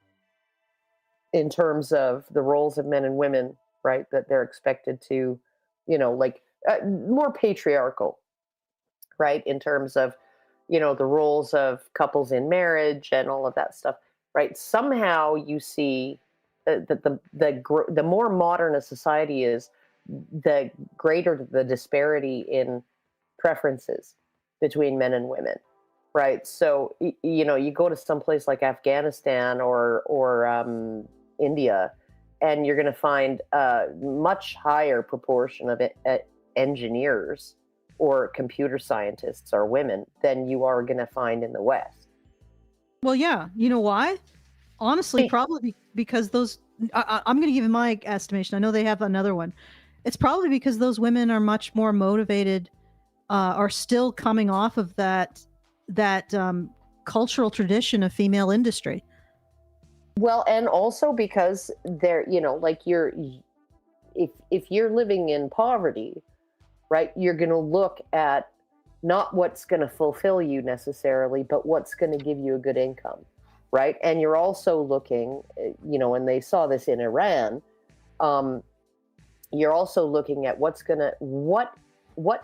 in terms of the roles of men and women, right, that they're expected to, more patriarchal, right, in terms of, the roles of couples in marriage and all of that stuff, right? Somehow you see that the more modern a society is, the greater the disparity in preferences between men and women, right? So you go to some place like Afghanistan or India, and you're going to find a much higher proportion of engineers or computer scientists are women than you are going to find in the West. Well, yeah. You know why? Honestly, probably because those. I'm going to give you my estimation. I know they have another one. It's probably because those women are much more motivated, are still coming off of that cultural tradition of female industry. Well, and also because they're, if you're living in poverty, right, you're going to look at not what's going to fulfill you necessarily, but what's going to give you a good income, right? And you're also looking, and they saw this in Iran, you're also looking at what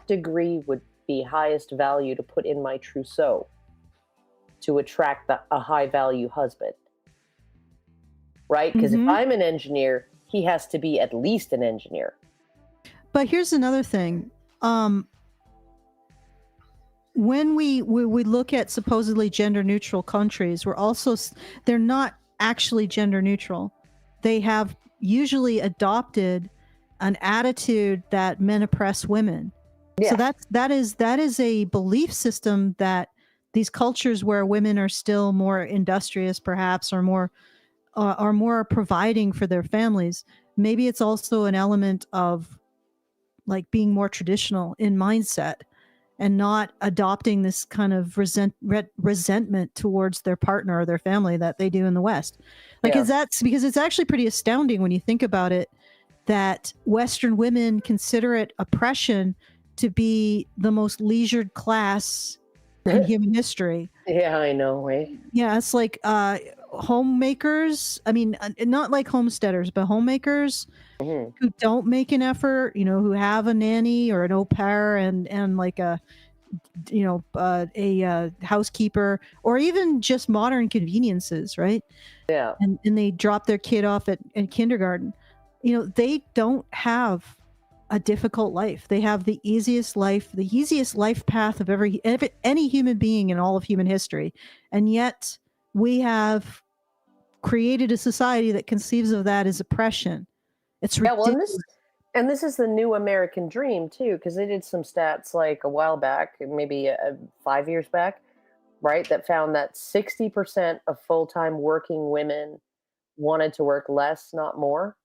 degree would be highest value to put in my trousseau to attract a high value husband, right? Because if I'm an engineer, he has to be at least an engineer. But here's another thing. When we look at supposedly gender neutral countries, they're not actually gender neutral. They have usually adopted an attitude that men oppress women. Yeah. So that is a belief system that these cultures where women are still more industrious, perhaps, or more providing for their families. Maybe it's also an element of like being more traditional in mindset and not adopting this kind of resentment towards their partner or their family that they do in the West. Because it's actually pretty astounding when you think about it, that Western women consider it oppression to be the most leisured class in human history. Yeah, I know, right? Yeah, it's like homemakers. I mean, not like homesteaders, but homemakers who don't make an effort, who have a nanny or an au pair and like a housekeeper, or even just modern conveniences, right? Yeah. And they drop their kid off at kindergarten. They don't have a difficult life. They have the easiest life path of any human being in all of human history. And yet we have created a society that conceives of that as oppression. It's ridiculous. Yeah, well, and this is the new American dream too, because they did some stats like a while back, maybe 5 years back, right, that found that 60% of full-time working women wanted to work less, not more.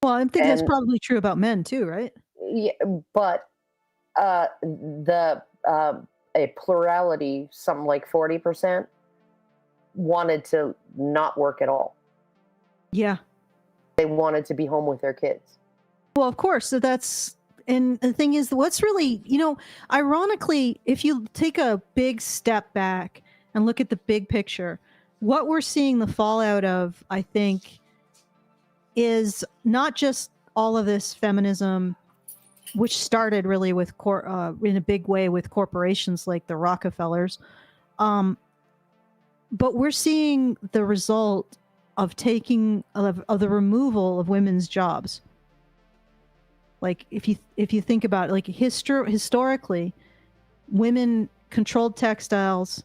Well, I think that's probably true about men too, right? Yeah, but a plurality, something like 40%, wanted to not work at all. Yeah. They wanted to be home with their kids. Well, of course. So and the thing is, what's really, ironically, if you take a big step back and look at the big picture, what we're seeing the fallout of, I think, is not just all of this feminism, which started really with in a big way with corporations like the Rockefellers, but we're seeing the result of of the removal of women's jobs. Like if you think about it, like historically, women controlled textiles,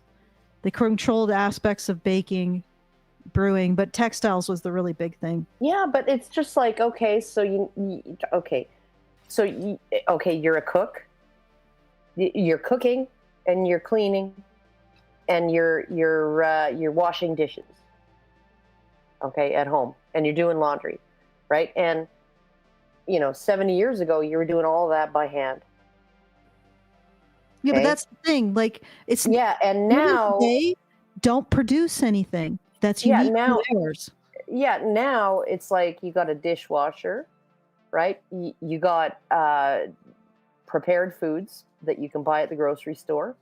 they controlled aspects of baking, brewing, but textiles was the really big thing. Yeah, but it's just like, okay, so you're a cook, you're cooking, and you're cleaning, and you're washing dishes, okay, at home, and you're doing laundry, right? And 70 years ago, you were doing all that by hand. Yeah, okay? but that's the thing. Like it's and now they don't produce anything that's unique to theirs. Yeah, now it's like you got a dishwasher, right? You got prepared foods that you can buy at the grocery store,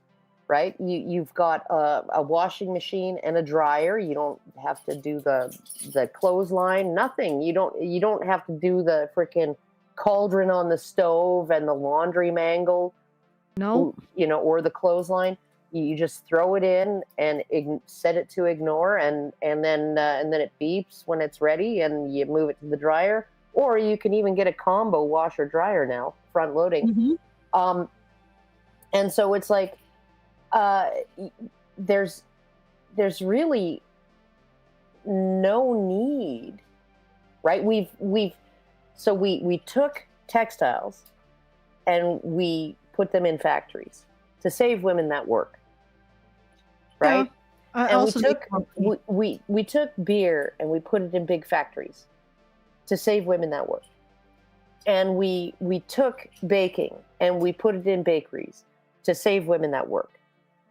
right? You've got a washing machine and a dryer. You don't have to do the clothesline, nothing. You don't have to do the freaking cauldron on the stove and the laundry mangle. No. Or the clothesline. You just throw it in and set it to ignore, and then it beeps when it's ready, and you move it to the dryer. Or you can even get a combo washer dryer now, front loading. Mm-hmm. And so it's like there's really no need, right? We took textiles and we put them in factories to save women that work, right? Yeah, and we took beer and we put it in big factories to save women that work. And we took baking and we put it in bakeries to save women that work,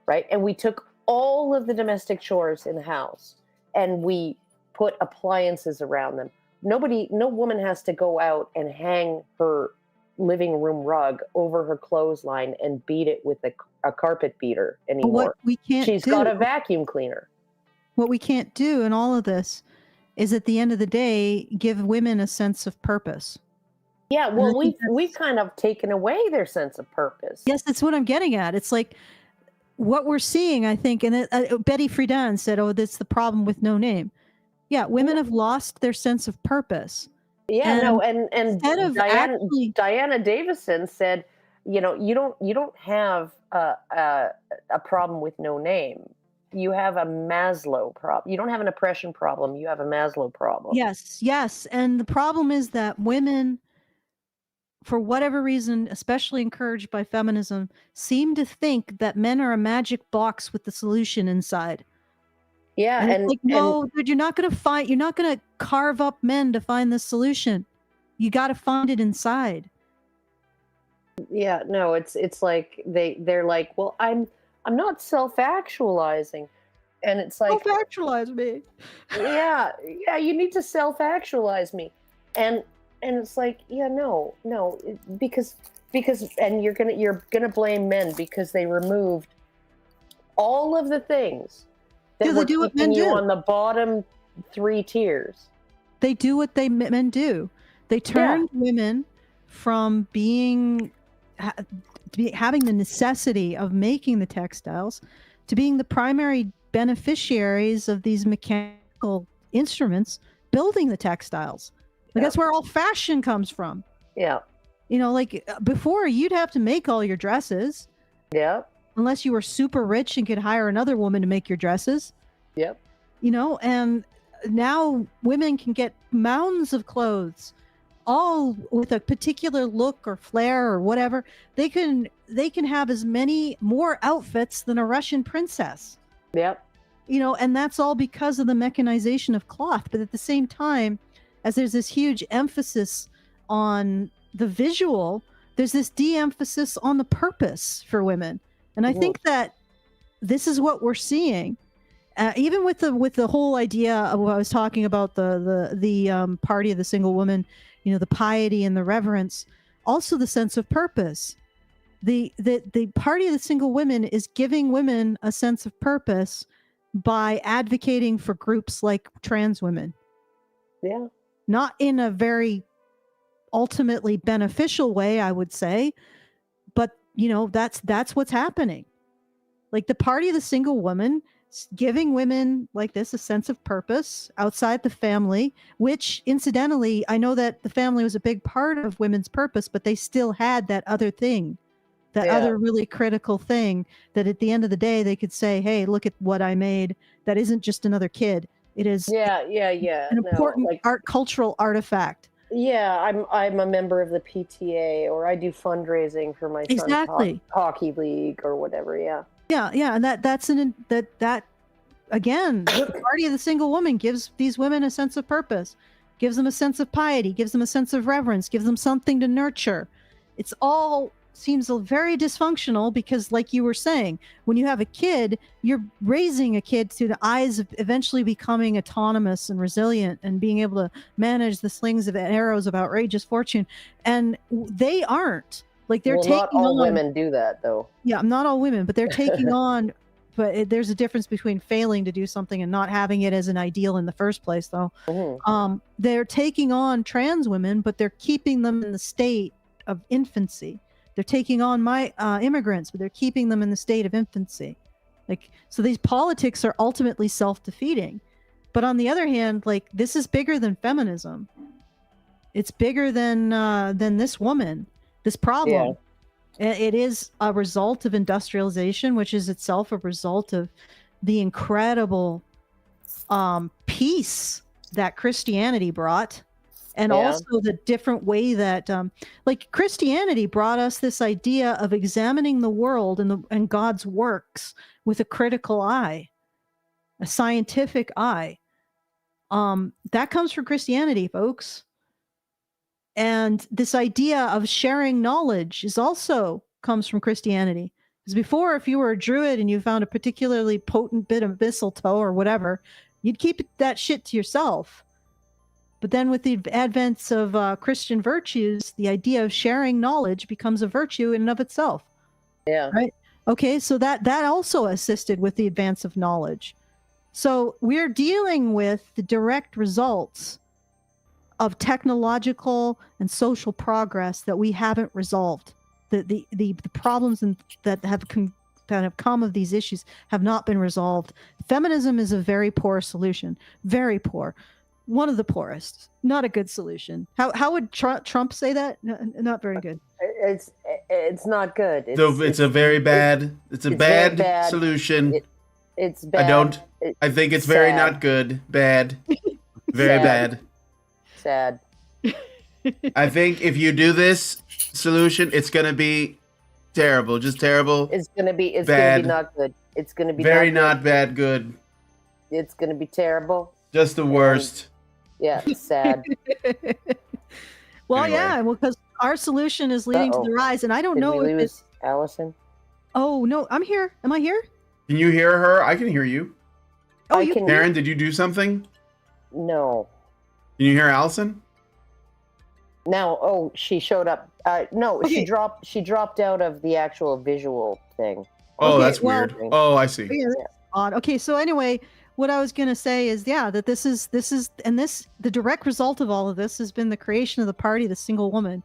right? And we took all of the domestic chores in the house and we put appliances around them. No woman has to go out and hang her living room rug over her clothesline and beat it with a carpet beater anymore. What we can't She's got a vacuum cleaner. What we can't do in all of this is, at the end of the day, give women a sense of purpose. Yeah, well, we've kind of taken away their sense of purpose. Yes, that's what I'm getting at. It's like what we're seeing, I think, and Betty Friedan said, "Oh, that's the problem with No Name." Yeah, women have lost their sense of purpose. Yeah, and Diana Davison said, you don't have a problem with No Name. You have a Maslow problem. You don't have an oppression problem. You have a Maslow problem. Yes, and the problem is that women, for whatever reason, especially encouraged by feminism, seem to think that men are a magic box with the solution inside. Yeah, and like, no, dude, you're not going to carve up men to find the solution. You got to find it inside. Yeah, no, it's like they're like, well, I'm not self-actualizing, and it's like, self-actualize me. yeah, you need to self-actualize me, and it's like, yeah, no, because and you're gonna blame men because they removed all of the things that were keeping you on the bottom 3 tiers. They do what men do. They turned women from having the necessity of making the textiles to being the primary beneficiaries of these mechanical instruments building the textiles. Like, that's where all fashion comes from. Yeah. Like before, you'd have to make all your dresses. Yeah. Unless you were super rich and could hire another woman to make your dresses. Yep. And now women can get mounds of clothes, all with a particular look or flair or whatever. They can have as many more outfits than a Russian princess. Yep. And that's all because of the mechanization of cloth. But at the same time, as there's this huge emphasis on the visual, there's this de-emphasis on the purpose for women. And I think that this is what we're seeing. Even with the whole idea of what I was talking about, the party of the single woman, the piety and the reverence, also the sense of purpose. The party of the single women is giving women a sense of purpose by advocating for groups like trans women. Yeah. Not in a very ultimately beneficial way, I would say, but that's what's happening. Like the Party of the Single Woman, giving women like this a sense of purpose outside the family, which incidentally, I know that the family was a big part of women's purpose, but they still had that other thing, that other really critical thing that at the end of the day, they could say, hey, look at what I made. That isn't just another kid. It is an important cultural artifact. Yeah, I'm a member of the PTA, or I do fundraising for my son's hockey league or whatever. Yeah. Yeah, and that again, the Party of the Single Woman gives these women a sense of purpose, gives them a sense of piety, gives them a sense of reverence, gives them something to nurture. It's all seems very dysfunctional because, like you were saying, when you have a kid, you're raising a kid through the eyes of eventually becoming autonomous and resilient and being able to manage the slings of arrows of outrageous fortune, and they aren't. Like they're taking not all on, women do that though. Yeah, not all women, but they're taking on. But there's a difference between failing to do something and not having it as an ideal in the first place, though. Mm-hmm. They're taking on trans women, but they're keeping them in the state of infancy. They're taking on my immigrants, but they're keeping them in the state of infancy. Like, so these politics are ultimately self-defeating. But on the other hand, like, this is bigger than feminism. It's bigger than this woman. This problem. Yeah. It is a result of industrialization, which is itself a result of the incredible peace that Christianity brought, and also the different way that, like, Christianity brought us this idea of examining the world and God's works with a critical eye, a scientific eye. That comes from Christianity, folks. And this idea of sharing knowledge is also comes from Christianity. Because before, if you were a druid and you found a particularly potent bit of mistletoe or whatever, you'd keep that shit to yourself. But then with the advent of Christian virtues, the idea of sharing knowledge becomes a virtue in and of itself. Yeah. Right? Okay, so that also assisted with the advance of knowledge. So we're dealing with the direct results of technological and social progress that we haven't resolved. The problems that have come of these issues have not been resolved. Feminism is a very poor solution. Very poor. One of the poorest. Not a good solution. How would Trump say that? No, not very good. It's not good. It's a very bad. It's a bad solution. It's bad. I think it's very not good. Bad. Very bad. Sad. I think if you do this solution, it's gonna be terrible. Just terrible. It's gonna be not good. It's gonna be very not bad good. It's gonna be terrible. Just the worst. Yeah, it's sad. Well, anyway. Yeah, well, because our solution is leading to the rise, and I don't know if it's Allison. Oh no, I'm here. Am I here? Can you hear her? I can hear you. Oh, you can. Karen, did you do something? No. Can you hear Allison? Now, she showed up. No, okay. She dropped out of the actual visual thing. Oh, okay, that's weird. Oh, I see. Yeah, that's odd. Okay, so anyway, what I was gonna say is, that this is the direct result of all of this has been the creation of the Party of the Single Woman,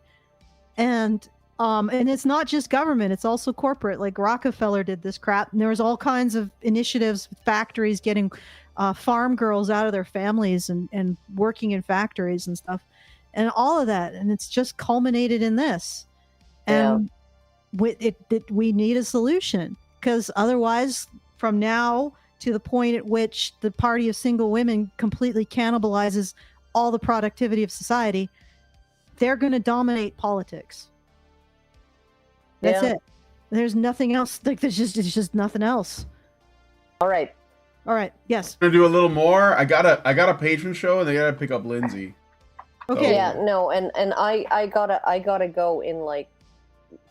and it's not just government; it's also corporate. Like Rockefeller did this crap, and there was all kinds of initiatives, factories getting farm girls out of their families and working in factories and stuff, and all of that, and it's just culminated in this. And we need a solution, because otherwise, from now to the point at which the Party of Single Women completely cannibalizes all the productivity of society, they're going to dominate politics. That's it. There's nothing else. Like it's just nothing else. All right. Yes. I'm gonna do a little more. I got a patron show, and they gotta pick up Lindsay. Okay. So. Yeah. No. And I gotta go in like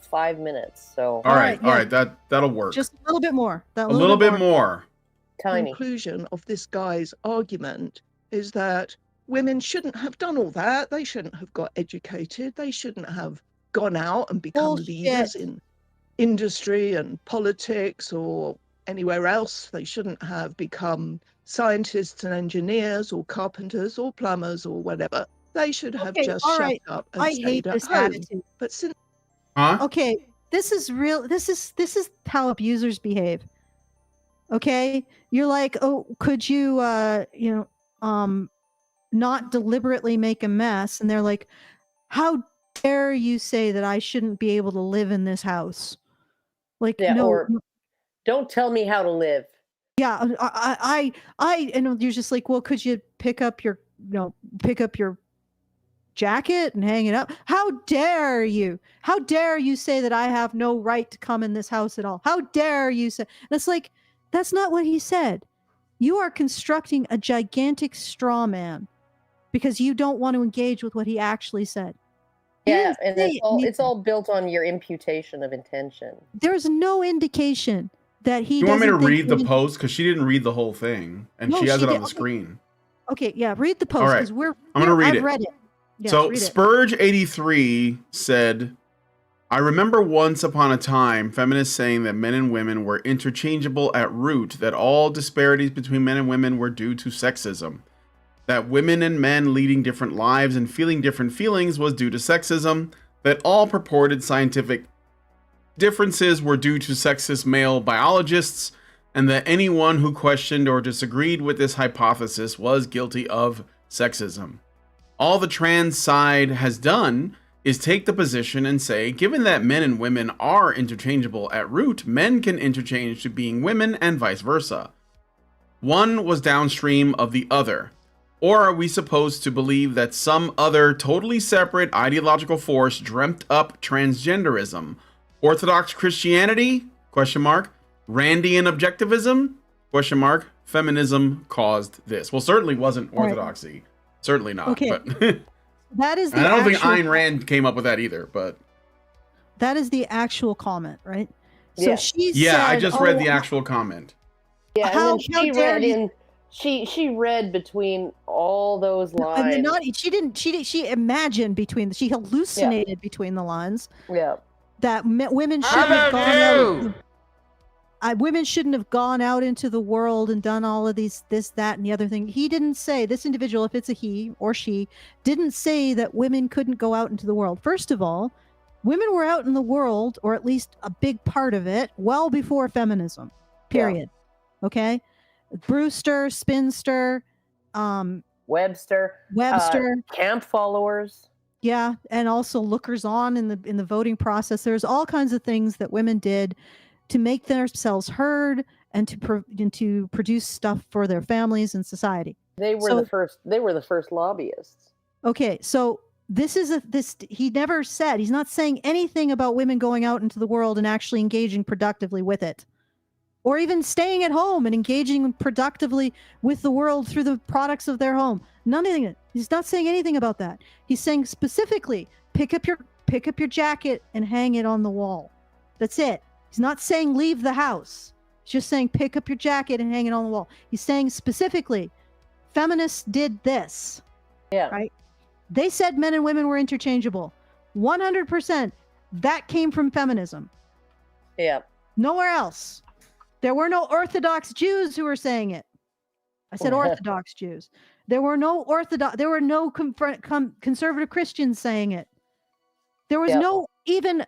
5 minutes. So. All right. That'll work. Just a little bit more. A little bit more. Tiny. The conclusion of this guy's argument is that women shouldn't have done all that. They shouldn't have got educated. They shouldn't have gone out and become leaders in industry and politics or anywhere else. They shouldn't have become scientists and engineers or carpenters or plumbers or whatever. They should have Okay, just all shut right. up and I hate stayed at this home. attitude. But since Huh? Okay, this is real. This is how abusers behave. Okay, you're like, oh, could you, not deliberately make a mess? And they're like, how dare you say that I shouldn't be able to live in this house? Like, Yeah, no, or don't tell me how to live. yeah, and you're just like, well, could you pick up your jacket and hang it up? How dare you? How dare you say that I have no right to come in this house at all? How dare you say? And it's like, that's not what he said. You are constructing a gigantic straw man because you don't want to engage with what he actually said. He Yeah, didn't and say it's all anything. built on your imputation of intention. There's no indication that he You want me to doesn't think read the women- post? Because she didn't read the whole thing, and No, she has she it on did- the okay. screen. Okay, yeah, read the All post right, because I'm gonna read I've it. read it. Yes, So read it. Spurge83 said, I remember once upon a time feminists saying that men and women were interchangeable at root, that all disparities between men and women were due to sexism, that women and men leading different lives and feeling different feelings was due to sexism, that all purported scientific differences were due to sexist male biologists, and that anyone who questioned or disagreed with this hypothesis was guilty of sexism. All the trans side has done is take the position and say, given that men and women are interchangeable at root, men can interchange to being women and vice versa. One was downstream of the other. Or are we supposed to believe that some other totally separate ideological force dreamt up transgenderism? Orthodox Christianity? Question mark. Randian objectivism? Question mark. Feminism caused this. Well, certainly wasn't orthodoxy. Certainly not. Okay. But That is the and I don't think actual- Ayn Rand came up with that either. But that is the actual comment, right? So Yeah. she yeah, said, I just read "Oh, the actual comment. Yeah, and How- then how she dare read you- in. She read between all those and lines. then not she imagined between she hallucinated between the lines Yeah. that women How shouldn't have about gone you? out. Women shouldn't have gone out into the world and done all of this, that, and the other thing. He didn't say, this individual, if it's a he or she, didn't say that women couldn't go out into the world. First of all, women were out in the world, or at least a big part of it, well before feminism. Period. Okay. Brewster, Spinster, Webster. Camp followers. yeah, and also lookers on in the voting process. There's all kinds of things that women did to make themselves heard and to produce stuff for their families and society. They were So- the first. They were the first lobbyists. Okay, so he never said, he's not saying anything about women going out into the world and actually engaging productively with it. Or even staying at home and engaging productively with the world through the products of their home. Nothing. He's not saying anything about that. He's saying specifically, pick up your jacket and hang it on the wall. That's it. He's not saying leave the house. He's just saying pick up your jacket and hang it on the wall. He's saying specifically, feminists did this. Yeah. Right? They said men and women were interchangeable. 100%. That came from feminism. Yeah. Nowhere else. There were no Orthodox Jews who were saying it. I said Orthodox Jews. There were no conservative Christians saying it. There was Yep. no even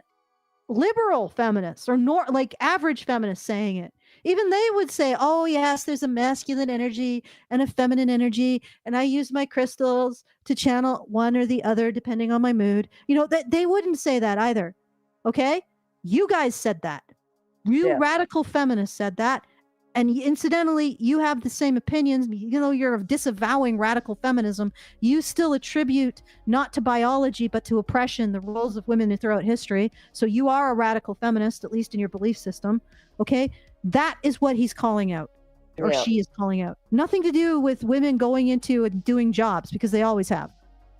liberal feminists or like average feminists saying it. Even they would say, oh yes, there's a masculine energy and a feminine energy, and I use my crystals to channel one or the other depending on my mood. They wouldn't say that either. Okay? You guys said that. You Yeah. radical feminists said that. And incidentally, you have the same opinions. You're disavowing radical feminism. You still attribute not to biology, but to oppression, the roles of women throughout history. So you are a radical feminist, at least in your belief system. Okay? That is what he's calling out, or Yeah. she is calling out. Nothing to do with women going into and doing jobs, because they always have.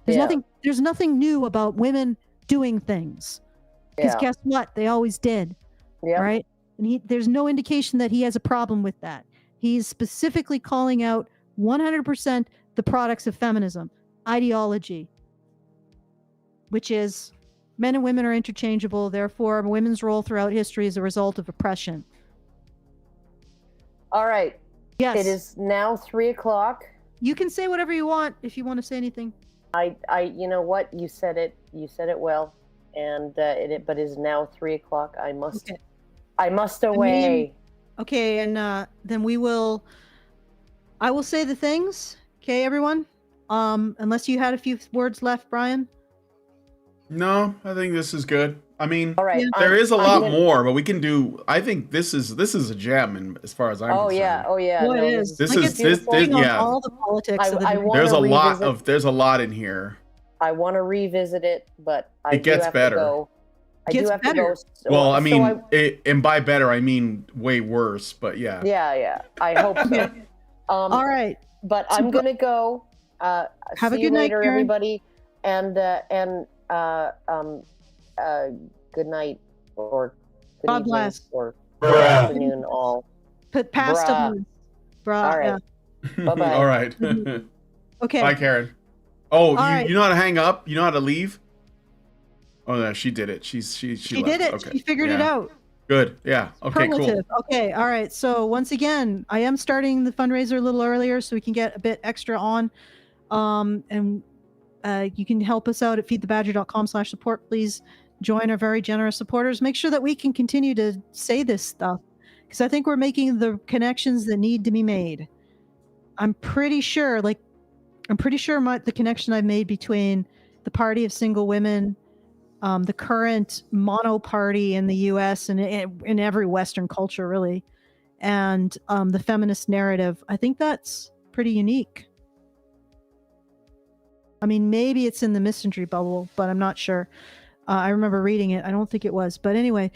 Yeah. There's nothing new about women doing things. Because Yeah. guess what? They always did. Yeah. Right? And there's no indication that he has a problem with that. He's specifically calling out 100% the products of feminism, ideology, which is men and women are interchangeable. Therefore, women's role throughout history is a result of oppression. All right. Yes. It is now 3 o'clock. You can say whatever you want if you want to say anything. You know what? You said it well. And but it is now 3 o'clock. I must away. Okay, and then I will say the things. Okay, everyone. Unless you had a few words left, Brian. No, I think this is good. I mean, All right. there is a lot more, but we can do. I think this is a gem, as far as I'm concerned. Oh yeah. Well, No, it is. This Like, is it's touching on yeah. all the politics of the debate. There's a lot in here. I want to revisit it, but It gets better. I do have to go. Well, I mean, and by better, I mean way worse. But yeah. Yeah. I hope so. All right. But I'm gonna go. Have see a good you night, later, Karen. everybody, and good night or good God evening bless. or good afternoon, all. Put past Bruh. them. Bruh. All right. Yeah. Bye-bye. All right. Okay. Bye, Karen. Oh, right. you know how to hang up? You know how to leave? Oh, no, she did it. She did it. Okay. She figured it out. Good. Yeah. Okay, Superlative. cool. Okay. All right. So once again, I am starting the fundraiser a little earlier so we can get a bit extra on. And you can help us out at feedthebadger.com/support. Please join our very generous supporters. Make sure that we can continue to say this stuff because I think we're making the connections that need to be made. I'm pretty sure the connection I've made between the Party of Single Women, the current mono party in the U.S. and in every Western culture, really, and the feminist narrative. I think that's pretty unique. I mean, maybe it's in the misandry bubble, but I'm not sure. I remember reading it. I don't think it was. But anyway,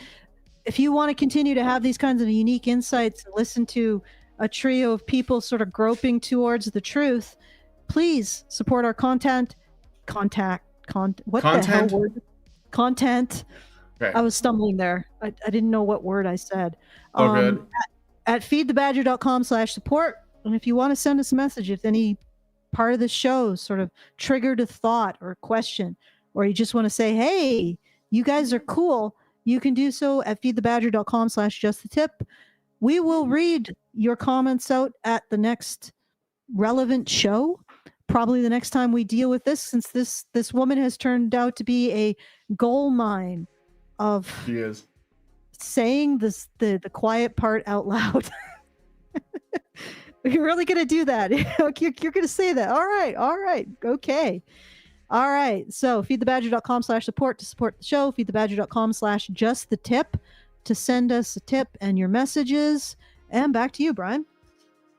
if you want to continue to have these kinds of unique insights and listen to a trio of people sort of groping towards the truth, please support our content. The hell word? Content. Okay. I was stumbling there. I didn't know what word I said. Oh, good. At feedthebadger.com/support. And if you want to send us a message, if any part of the show sort of triggered a thought or a question, or you just want to say, hey, you guys are cool, you can do so at feedthebadger.com/justthetip. We will read your comments out at the next relevant show, probably the next time we deal with this, since this woman has turned out to be a gold mine of She is. saying the quiet part out loud. You're really going to do that. You're going to say that. All right. Okay. All right. So feedthebadger.com/support to support the show. Feedthebadger.com/justthetip to send us a tip and your messages. And back to you, Brian.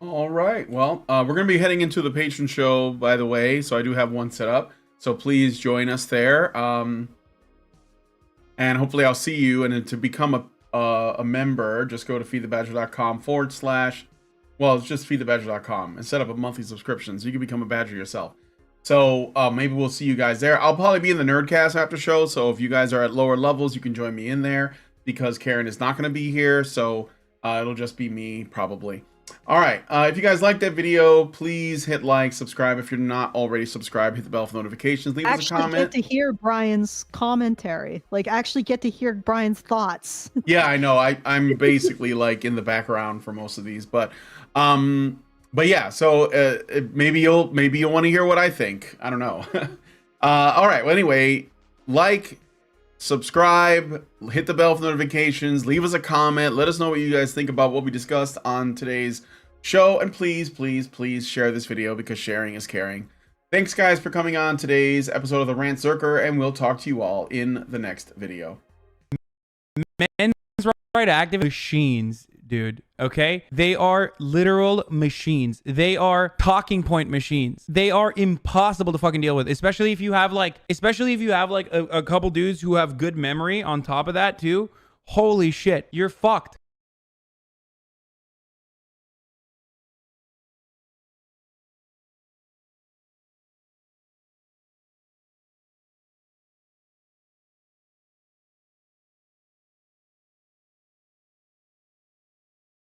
All right. Well, we're going to be heading into the patron show, by the way. So I do have one set up. So please join us there. And hopefully I'll see you. And then to become a member, just go to feedthebadger.com/ well, it's just feedthebadger.com and set up a monthly subscription so you can become a badger yourself. So maybe we'll see you guys there. I'll probably be in the Nerdcast after show. So if you guys are at lower levels, you can join me in there because Karen is not going to be here. So it'll just be me probably. All right. If you guys liked that video, please hit like, subscribe. If you're not already subscribed, hit the bell for notifications. Leave us a comment. Get to hear Brian's commentary. Actually get to hear Brian's thoughts. Yeah, I know. I'm basically like in the background for most of these, but yeah. So maybe you'll want to hear what I think. I don't know. All right. Well, anyway, like, subscribe, hit the bell for notifications, leave us a comment, let us know what you guys think about what we discussed on today's show, and please share this video because sharing is caring. Thanks guys for coming on today's episode of the Rantzerker, and we'll talk to you all in the next video. Men's right active machines, dude. Okay, they are literal machines. They are talking point machines. They are impossible to fucking deal with, especially if you have like a couple dudes who have good memory on top of that too. Holy shit, you're fucked.